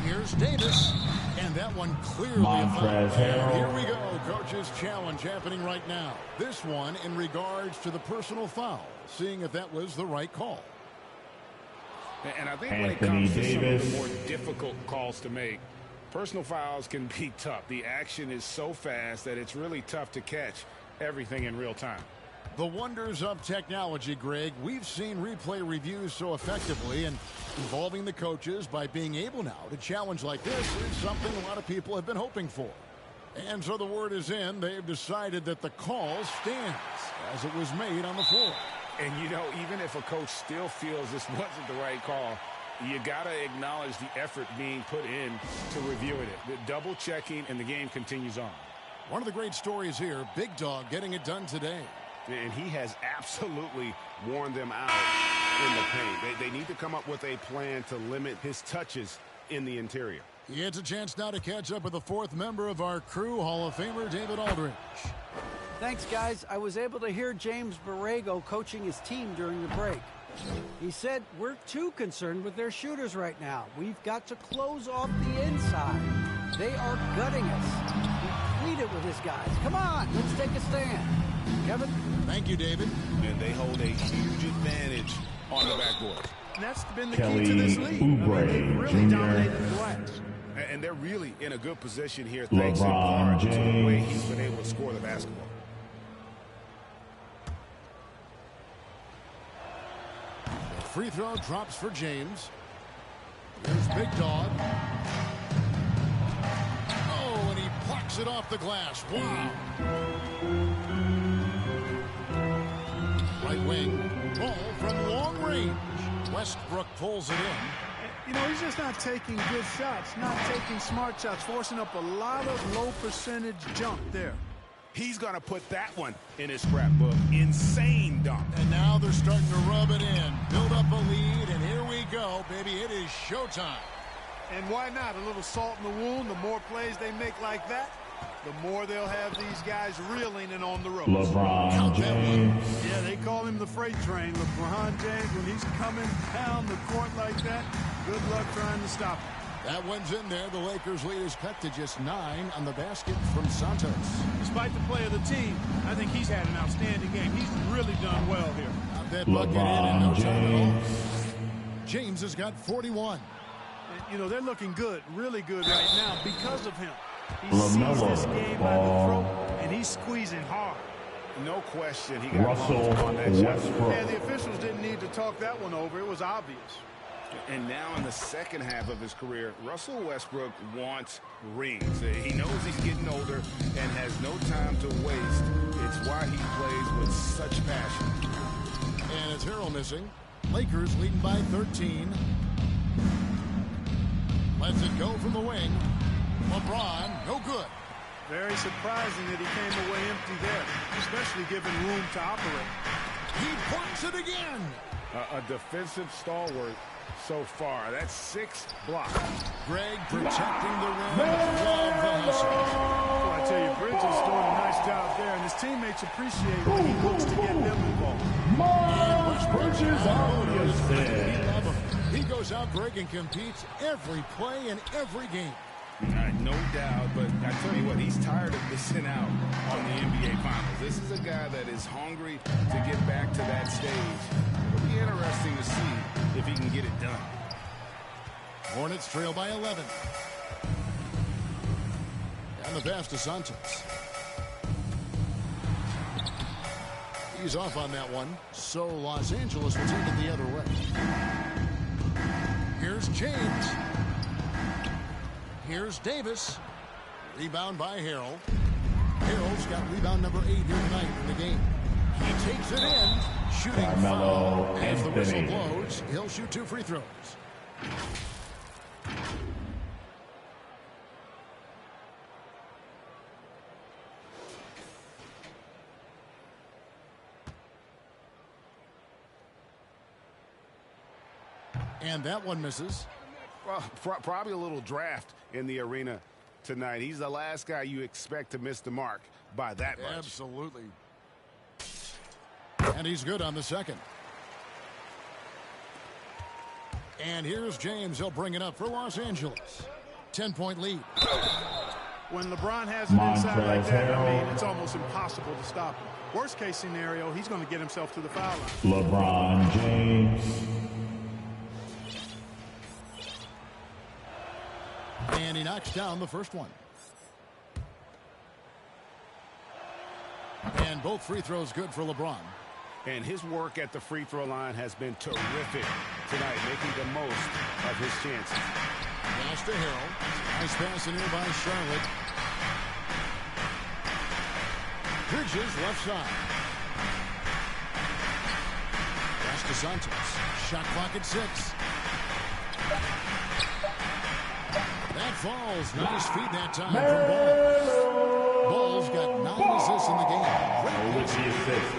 Here's Davis. And that one clearly a foul. Montrezl Harrell. Here we go. Coach's challenge happening right now. This one in regards to the personal foul. Seeing if that was the right call. And I think when it Anthony comes to some of Davis. the more difficult calls to make, personal fouls can be tough. The action is so fast that it's really tough to catch everything in real time. The wonders of technology, Greg. We've seen replay reviews so effectively, and involving the coaches by being able now to challenge like this is something a lot of people have been hoping for. And so the word is in. They've decided that the call stands as it was made on the floor. And, you know, even if a coach still feels this wasn't the right call, you got to acknowledge the effort being put in to reviewing it. The double checking, and the game continues on. One of the great stories here, Big Dog getting it done today. And he has absolutely worn them out in the paint. They need to come up with a plan to limit his touches in the interior. He gets a chance now to catch up with the 4th member of our crew, Hall of Famer David Aldridge. Thanks, guys. I was able to hear James Borrego coaching his team during the break. He said, we're too concerned with their shooters right now. We've got to close off the inside. They are gutting us. He pleaded with his guys. Come on, let's take a stand. Kevin? Thank you, David. And they hold a huge advantage on the backboard. And that's been the Kelly key to this league. Oubre They've really Jr. dominated the glass. And they're really in a good position here thanks in LeBron part to the way James. he's been able to score the basketball. The free throw drops for James. Here's Big Dog. Oh, and he plucks it off the glass. Wow. Right wing. Ball from long range. Westbrook pulls it in. You know, he's just not taking good shots, not taking smart shots, forcing up a lot of low percentage jump there. He's going to put that one in his scrapbook. Insane dunk. And now they're starting to rub it in. Build up a lead, and here we go, baby. It is showtime. And why not? A little salt in the wound. The more plays they make like that, the more they'll have these guys reeling and on the ropes. LeBron James. Yeah, they call him the freight train. LeBron James, when he's coming down the court like that, good luck trying to stop him. That one's in there. The Lakers' lead is cut to just 9 on the basket from Santos. Despite the play of the team, I think he's had an outstanding game. He's really done well here. Not that bucket in no time at all. James has got 41. And, you know, they're looking good, really good right now because of him. He LaMelo sees this game by the Ball. throat, and he's squeezing hard. No question. He got Russell on that shot. Westbrook. Yeah, the officials didn't need to talk that one over. It was obvious. And now in the second half of his career, Russell Westbrook wants rings. He knows he's getting older and has no time to waste. It's why he plays with such passion. And it's Harrell missing. Lakers leading by 13. Lets it go from the wing. LeBron, no good. Very surprising that he came away empty there, especially given room to operate. He points it again. A defensive stalwart so far. That's 6 blocks. Greg protecting the rim. Love the hustle. Well, I tell you, Bridges is doing a nice job there, and his teammates appreciate when he looks to get them involved. Bridges on the assist. Love him. He goes out, Greg, and competes every play in every game. No doubt, but I tell you what, he's tired of missing out on the NBA Finals. This is a guy that is hungry to get back to that stage. What do interesting to see if he can get it done. Hornets trail by 11. And the pass to Santos. He's off on that one, so Los Angeles will take it the other way. Here's James. Here's Davis. Rebound by Harrell. Harrell's got rebound number 8 here tonight in the game. He takes it in, shooting foul. As the whistle blows, he'll shoot 2 free throws. And that one misses. Well, probably a little draft in the arena tonight. He's the last guy you expect to miss the mark by that much. Absolutely. And he's good on the second. And here's James. He'll bring it up for Los Angeles. 10-point lead. When LeBron has it inside like that, I mean, it's almost impossible to stop him. Worst case scenario, he's going to get himself to the foul line. LeBron James. And he knocks down the first one. And both free throws good for LeBron. And his work at the free throw line has been terrific tonight, making the most of his chances. Pass to Harrell. Nice pass in here by Charlotte. Bridges left side. Pass to Santos. Shot clock at 6. That falls. Nice feed that time from Ball. Ball's got 9 assists in the game. With the assist.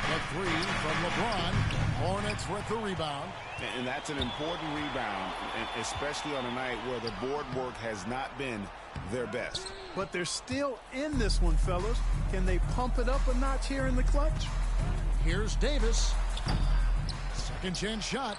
The 3 from LeBron. Hornets with the rebound. And that's an important rebound, especially on a night where the board work has not been their best. But they're still in this one, fellas. Can they pump it up a notch here in the clutch? Here's Davis. Second chance shot.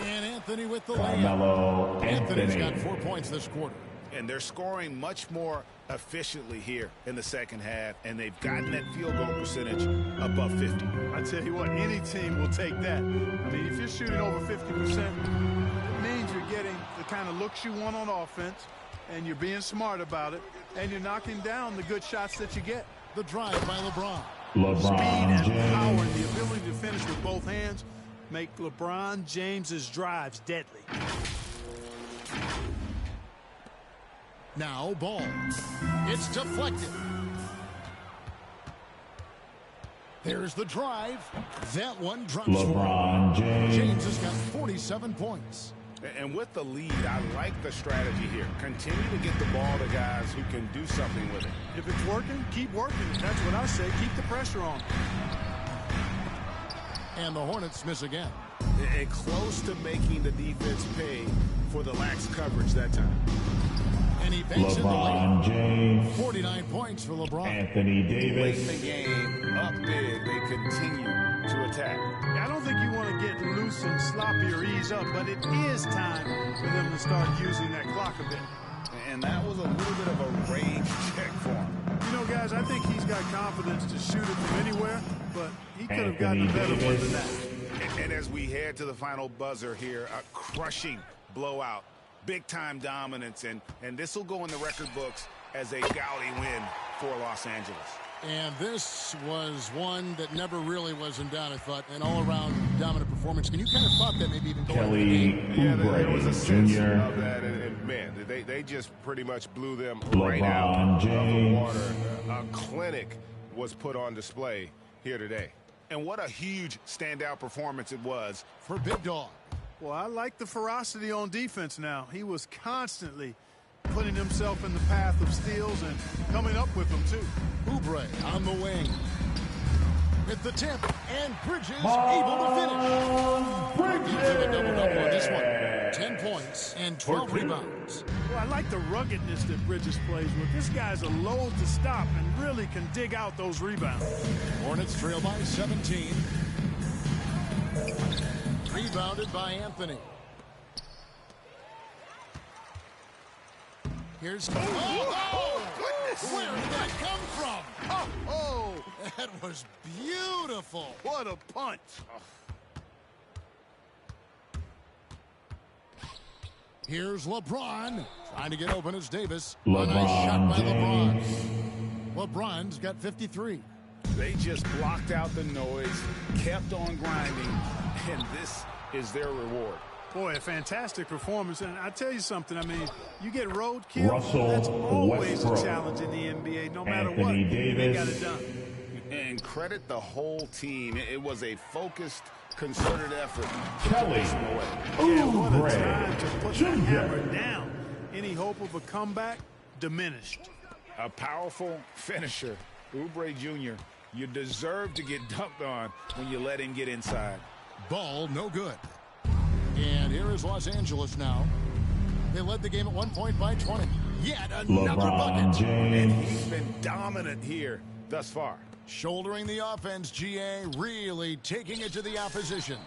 And Anthony with the layup. Carmelo Anthony's Anthony. got 4 points this quarter. And they're scoring much more efficiently here in the second half, and they've gotten that field goal percentage above 50. I tell you what, any team will take that. I mean, if you're shooting over 50%, it means you're getting the kind of looks you want on offense, and you're being smart about it, and you're knocking down the good shots that you get. The drive by LeBron. Speed LeBron and power and James. the ability to finish with both hands make LeBron James's drives deadly. Now Ball. It's deflected. There's the drive. That one drops. LeBron James. James has got 47 points. And with the lead, I like the strategy here. Continue to get the ball to guys who can do something with it. If it's working, keep working it. That's what I say. Keep the pressure on. And the Hornets miss again. And close to making the defense pay for the lax coverage that time. And he banks in the LeBron lane. James. 49 points for LeBron. Anthony Late in Davis. the game, up big, they continue to attack. I don't think you want to get loose and sloppy or ease up, but it is time for them to start using that clock a bit. And that was a little bit of a rage check for him. You know, guys, I think he's got confidence to shoot it from anywhere, but he could have gotten a better one than that. And as we head to the final buzzer here, a crushing blowout, big-time dominance, and this will go in the record books as a gaudy win for Los Angeles. And this was one that never really was in doubt, I thought, an all-around dominant performance. Can you kind of thought that maybe even going Kelly Yeah, there was a sense Jr. of that, and man, they just pretty much blew them right LeBron out James. of the water. A clinic was put on display here today. And what a huge standout performance it was for Big Dog. Well, I like the ferocity on defense now. He was constantly putting himself in the path of steals and coming up with them, too. Oubre on the wing. With the tip, and Bridges able to finish. Bridges with a double-double on this one. 10 points and 12 rebounds. Well, I like the ruggedness that Bridges plays with. This guy's a load to stop and really can dig out those rebounds. Hornets trail by 17. Rebounded by Anthony. Here's... Oh, goodness! Where did that come from? That was beautiful. What a punch. Here's LeBron trying to get open as Davis. LeBron A nice shot by James. LeBron's got 53. They just blocked out the noise, kept on grinding, and this is their reward. Boy, a fantastic performance. And I tell you something, I mean, you get road kill, Russell that's always Westbrook. a challenge in the NBA, no matter Anthony what. They Davis. got it done. And credit the whole team. It was a focused, concerted effort. Kelly Yeah, what a time to put the hammer Oubre. down. Any hope of a comeback diminished. A powerful finisher. Oubre Jr., you deserve to get dunked on when you let him get inside. Ball no good. And here is Los Angeles now. They led the game at 1 point by 20. Yet another LeBron bucket. James. And he's been dominant here thus far. Shouldering the offense, GA really taking it to the opposition.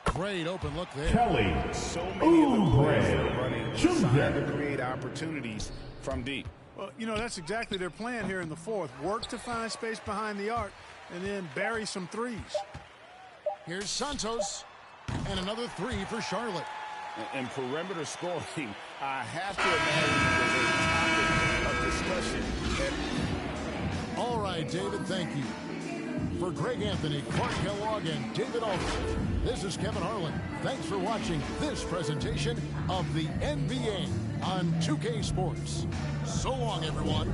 Great open look there. Kelly So many of the players that are Oubre running trying to Jr. create opportunities from deep. Well, you know, that's exactly their plan here in the fourth. Work to find space behind the arc and then bury some threes. Here's Santos. And another three for Charlotte. And perimeter scoring, I have to imagine, was a topic of discussion. All right, David, thank you. For Greg Anthony, Clark Kellogg, and David Aldridge, this is Kevin Harlan. Thanks for watching this presentation of the NBA on 2K Sports. So long, everyone.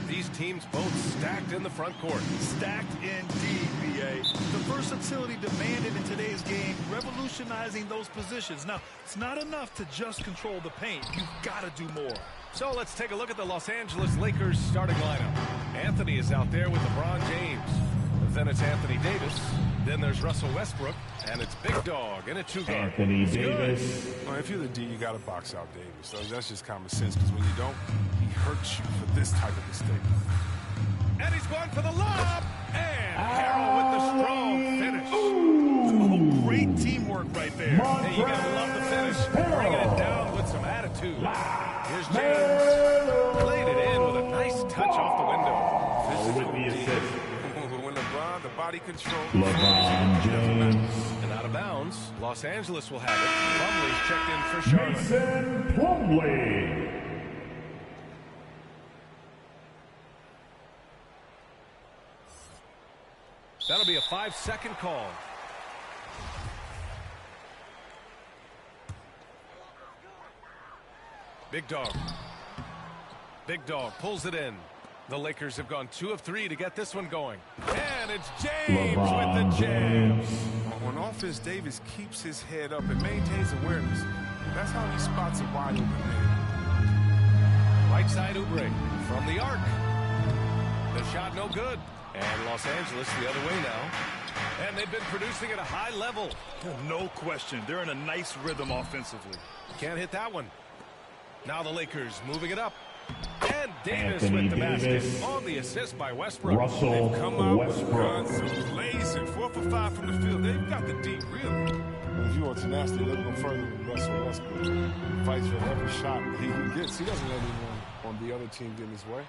These teams both stacked in the front court. Stacked indeed, B.A. The versatility demanded in today's game, revolutionizing those positions. Now, it's not enough to just control the paint. You've got to do more. So let's take a look at the Los Angeles Lakers starting lineup. Anthony is out there with LeBron James. Then it's Anthony Davis. Then there's Russell Westbrook. And it's Big Dog in a two-guard. Anthony Davis. Well, if you're the D, you got to box out Davis. So that's just common sense, because when you don't, he hurts you for this type of mistake. And he's going for the lob. And Harrell with the strong finish. Oh, great teamwork right there. Hey, you got to love the finish. Bringing it down with some attitude. Here's James. Played it in with a nice touch off the window. With the assist. When LeBron, the body control. LeBron James. And out of bounds, Los Angeles will have it. Plumlee's checked in for Charlotte. Mason Plumlee. That'll be a 5-second call. Big Dog. Big Dog pulls it in. The Lakers have gone 2 of 3 to get this one going. And it's James LeBron with the jam. James. On offense, Davis keeps his head up and maintains awareness. That's how he spots a wide open man. Right side Oubre from the arc. The shot no good. And Los Angeles the other way now. And they've been producing at a high level. No question. They're in a nice rhythm offensively. Can't hit that one. Now the Lakers moving it up. And Davis Anthony with the Davis. basket on the assist by Westbrook. Russell Come out with Westbrook. guns blazing, 4 for 5 from the field. They've got the deep, really. If you want tenacity, look no further than Russell Westbrook. He fights for every shot he gets. He doesn't let anyone on the other team get in his way.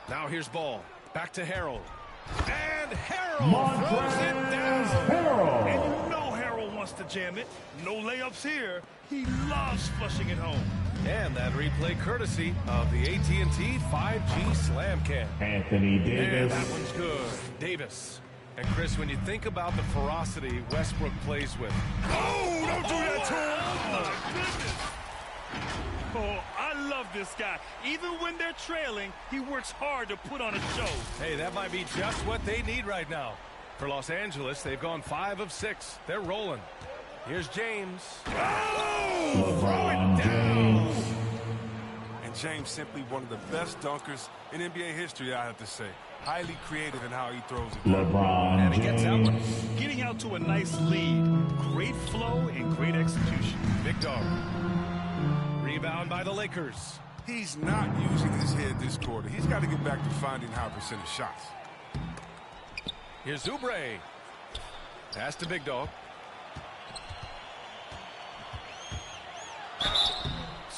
Now here's ball. Back to Harrell. And Harrell throws it down. And you know Harrell wants to jam it. No layups here. He loves flushing it home. And that replay courtesy of the AT&T 5G Slam Cam. Anthony And Davis. that one's good. Davis. And Chris, when you think about the ferocity Westbrook plays with. Oh, don't do that to him. Oh, my goodness. Oh, I love this guy. Even when they're trailing, he works hard to put on a show. Hey, that might be just what they need right now. For Los Angeles, they've gone 5 of 6. They're rolling. Here's James. Oh! LeBron James. And James simply one of the best dunkers in NBA history, I have to say. Highly creative in how he throws it. LeBron And he gets out one. James. Getting out to a nice lead. Great flow and great execution. Big Dog. Rebound by the Lakers. He's not using his head this quarter. He's got to get back to finding high percentage shots. Here's Oubre. Pass to Big Dog.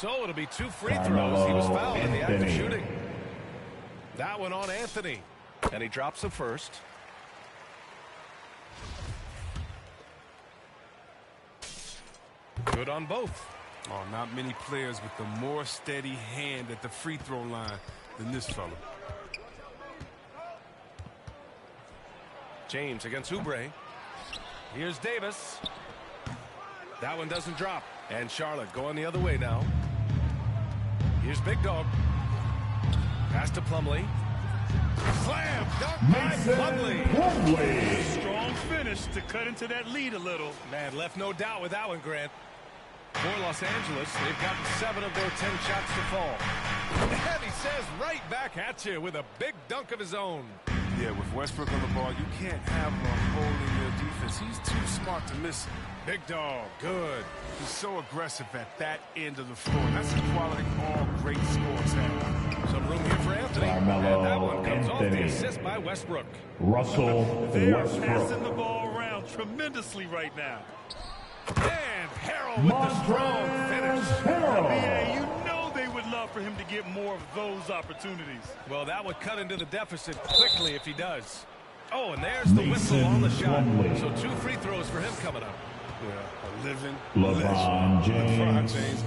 So it'll be 2 free throws. He was fouled in the act of shooting. That one on Anthony. And he drops the first. Good on both. Oh, not many players with a more steady hand at the free throw line than this fella. James against Oubre. Here's Davis. That one doesn't drop. And Charlotte going the other way now. Here's Big Dog. Pass to Plumlee. Slam dunk by Plumlee. Strong finish to cut into that lead a little. Man, left no doubt with that one, Grant. For Los Angeles, they've gotten 7 of their 10 shots to fall. And he says right back at you with a big dunk of his own. Yeah, with Westbrook on the ball, you can't have him holding your defense. He's too smart to miss it. Big Dog, good. He's so aggressive at that end of the floor. That's the quality all great scorers have. Some room here for Anthony. And that one comes off the assist by Westbrook. Russell They're Westbrook. passing the ball around tremendously right now. And Harrell with the strong finish. NBA, you know they would love for him to get more of those opportunities. Well, that would cut into the deficit quickly if he does. Oh, and there's the whistle on the shot. So 2 free throws for him coming up. Yeah, a living LeBron legend. James. LeBron James.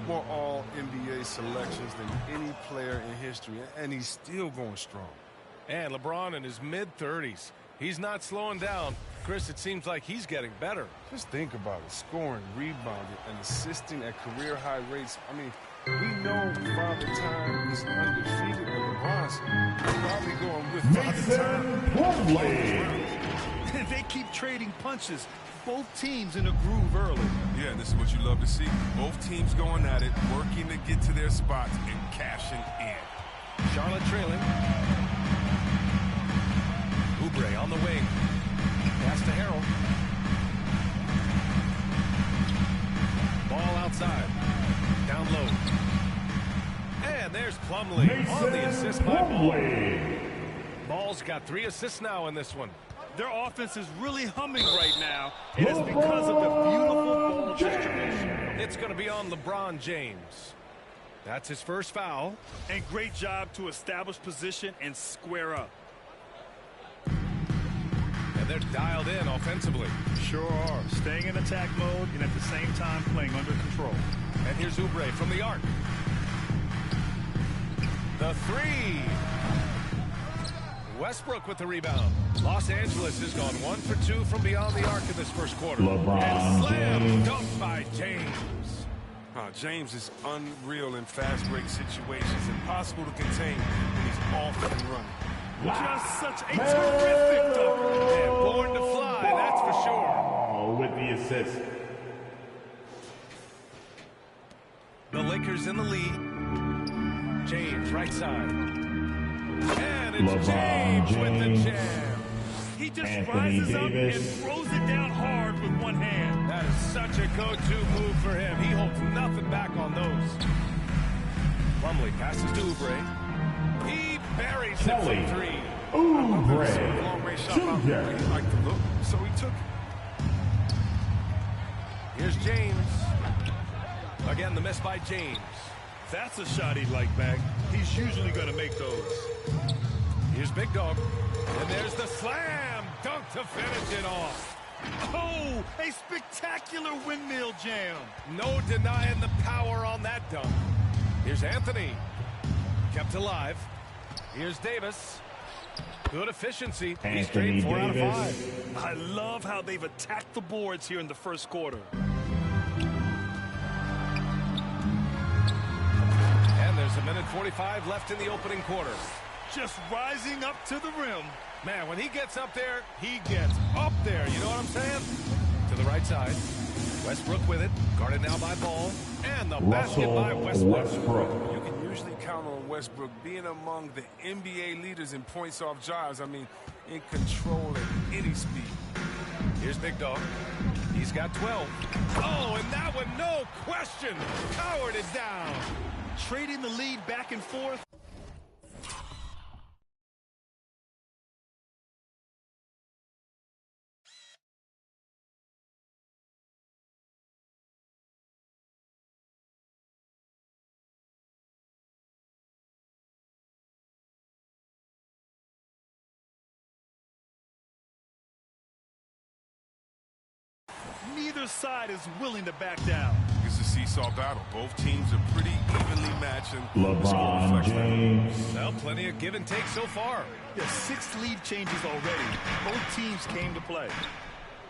More all NBA selections than any player in history, and he's still going strong. And LeBron in his mid-30s. He's not slowing down. Chris, it seems like he's getting better. Just think about it. Scoring, rebounding, and assisting at career-high rates. I mean, we know Father Time is undefeated with LeBron's probably going with Father Time. They keep trading punches. Both teams in a groove early. Yeah, this is what you love to see. Both teams going at it, working to get to their spots and cashing in. Charlotte trailing. Oubre on the wing. Pass to Harrell. Ball outside. Down low. And there's Plumlee on the assist by Ball. Ball's got 3 assists now in this one. Their offense is really humming right now, and it's because of the beautiful ball distribution. It's going to be on LeBron James. That's his first foul. And great job to establish position and square up. And they're dialed in offensively. Sure are. Staying in attack mode and at the same time playing under control. And here's Oubre from the arc. The 3. Westbrook with the rebound. Los Angeles has gone 1 for 2 from beyond the arc in this first quarter. LeBron James. Dunk by James. James is unreal in fast break situations. Impossible to contain when he's off and running. Just such a terrific dunker. And born to fly, that's for sure. With the assist. The Lakers in the lead. James, right side. And it's LeBron James with the James. jam. He just Anthony rises Davis. up and throws it down hard with one hand. That is such a go-to move for him. He holds nothing back on those. Plumlee passes to Oubre. He buries it from 3. Oubre. Long-range shot out there. He liked the look, so he took it. Here's James. Again, the miss by James. That's a shot he'd like back. He's usually going to make those. Here's Big Dog. And there's the slam dunk to finish it off. Oh, a spectacular windmill jam. No denying the power on that dunk. Here's Anthony. Kept alive. Here's Davis. Good efficiency. He's straight 4 out of 5. I love how they've attacked the boards here in the first quarter. And there's 1:45 left in the opening quarter. Just rising up to the rim. Man, when he gets up there, he gets up there. You know what I'm saying? To the right side. Westbrook with it. Guarded now by Ball. And the basket by Westbrook. You can usually count on Westbrook being among the NBA leaders in points off drives. I mean, in control at any speed. Here's Big Dog. He's got 12. Oh, and that one, no question. Powered it down. Trading the lead back and forth. Neither side is willing to back down. It's a seesaw battle. Both teams are pretty evenly matched. And LeBron James. Well, plenty of give and take so far. Yeah, 6 lead changes already. Both teams came to play.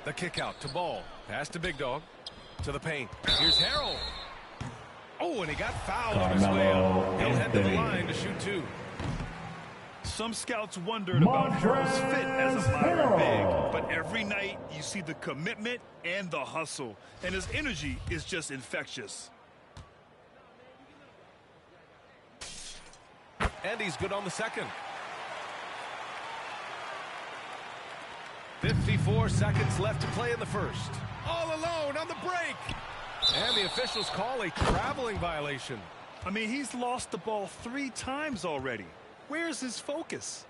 The kick out to Ball. Pass to Big Dog. To the paint. Here's Harrell. Oh, and he got fouled on his way up. He'll head to the line to shoot 2. Some scouts wondered about Harrell's fit as a modern big, but every night you see the commitment and the hustle, and his energy is just infectious. And he's good on the second. 54 seconds left to play in the first. All alone on the break. And the officials call a traveling violation. I mean, he's lost the ball 3 times already. Where's his focus?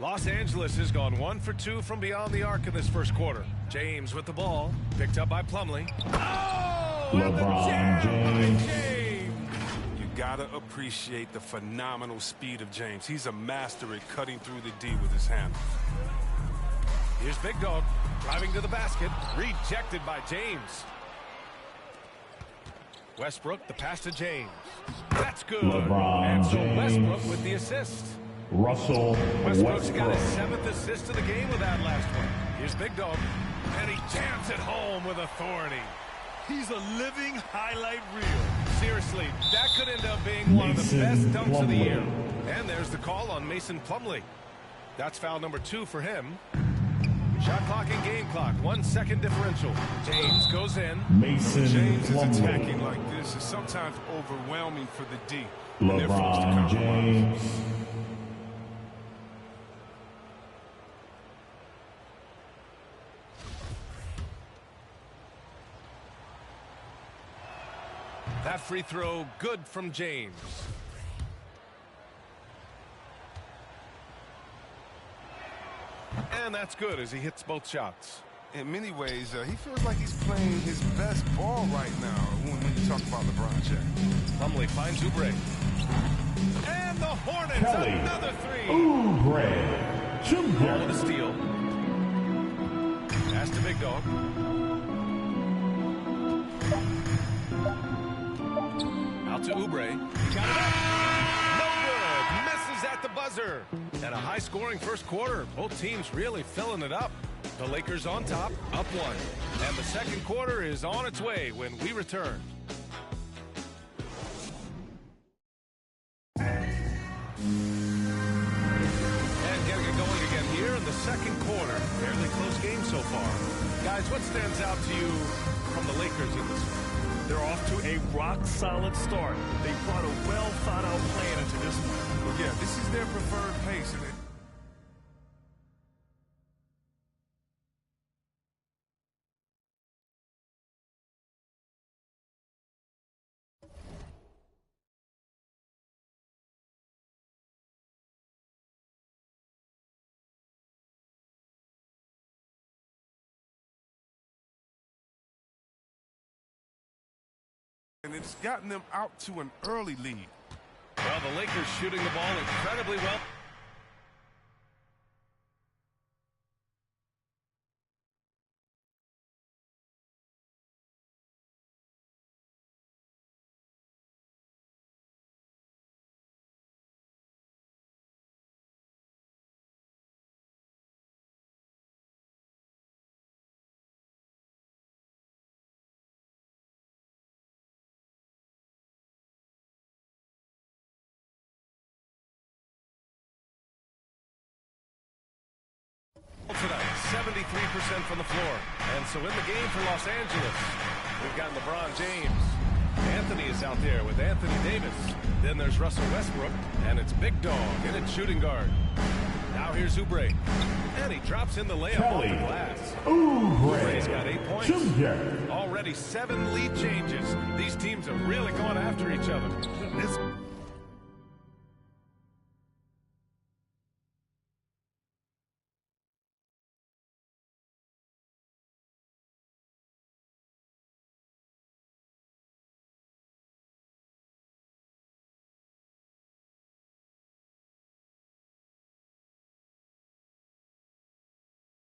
Los Angeles has gone 1 for 2 from beyond the arc in this first quarter. James with the ball, picked up by Plumlee. Oh, LeBron James. You gotta appreciate the phenomenal speed of James. He's a master at cutting through the D with his hand. Here's Big Dog driving to the basket, rejected by James. Westbrook, the pass to James. That's good. LeBron and so James. Westbrook with the assist. Russell Westbrook's got his Westbrook. 7th assist of the game with that last one. Here's Big Dog, and he jams it home with authority. He's a living highlight reel. Seriously, that could end up being one of the best dunks of the Plumlee. year. And there's the call on Mason Plumlee. That's foul number 2 for him. Shot clock and game clock, 1 second differential. James goes in. Mason James is Plumlee. attacking like this is sometimes overwhelming for the D. And they're forced to LeBron compromise. James. That free throw, good from James. And that's good as he hits both shots. In many ways, he feels like he's playing his best ball right now when you talk about LeBron James. Plumlee finds Oubre. And the Hornets, Kelly. another 3. Oubre Ball with a Jr. steal. Pass to Big Dog. Out to Oubre. He got it up. No good. Misses at the buzzer. And a high-scoring first quarter. Both teams really filling it up. The Lakers on top, up 1. And the second quarter is on its way when we return. And getting it going again here in the second quarter. Fairly close game so far. Guys, what stands out to you from the Lakers in this one? They're off to a rock-solid start. They brought a well-thought-out plan into this one. Well, yeah, this is their preferred pace. And it's gotten them out to an early lead. Well, the Lakers shooting the ball incredibly well. Tonight, 73% from the floor. And so in the game for Los Angeles, we've got LeBron James. Anthony is out there with Anthony Davis. Then there's Russell Westbrook, and it's Big Dog in at shooting guard. Now here's Oubre. And he drops in the layup off the Kelly. glass. Oubre's Oubre's got 8 points. Jr. Already 7 lead changes. These teams are really going after each other. It's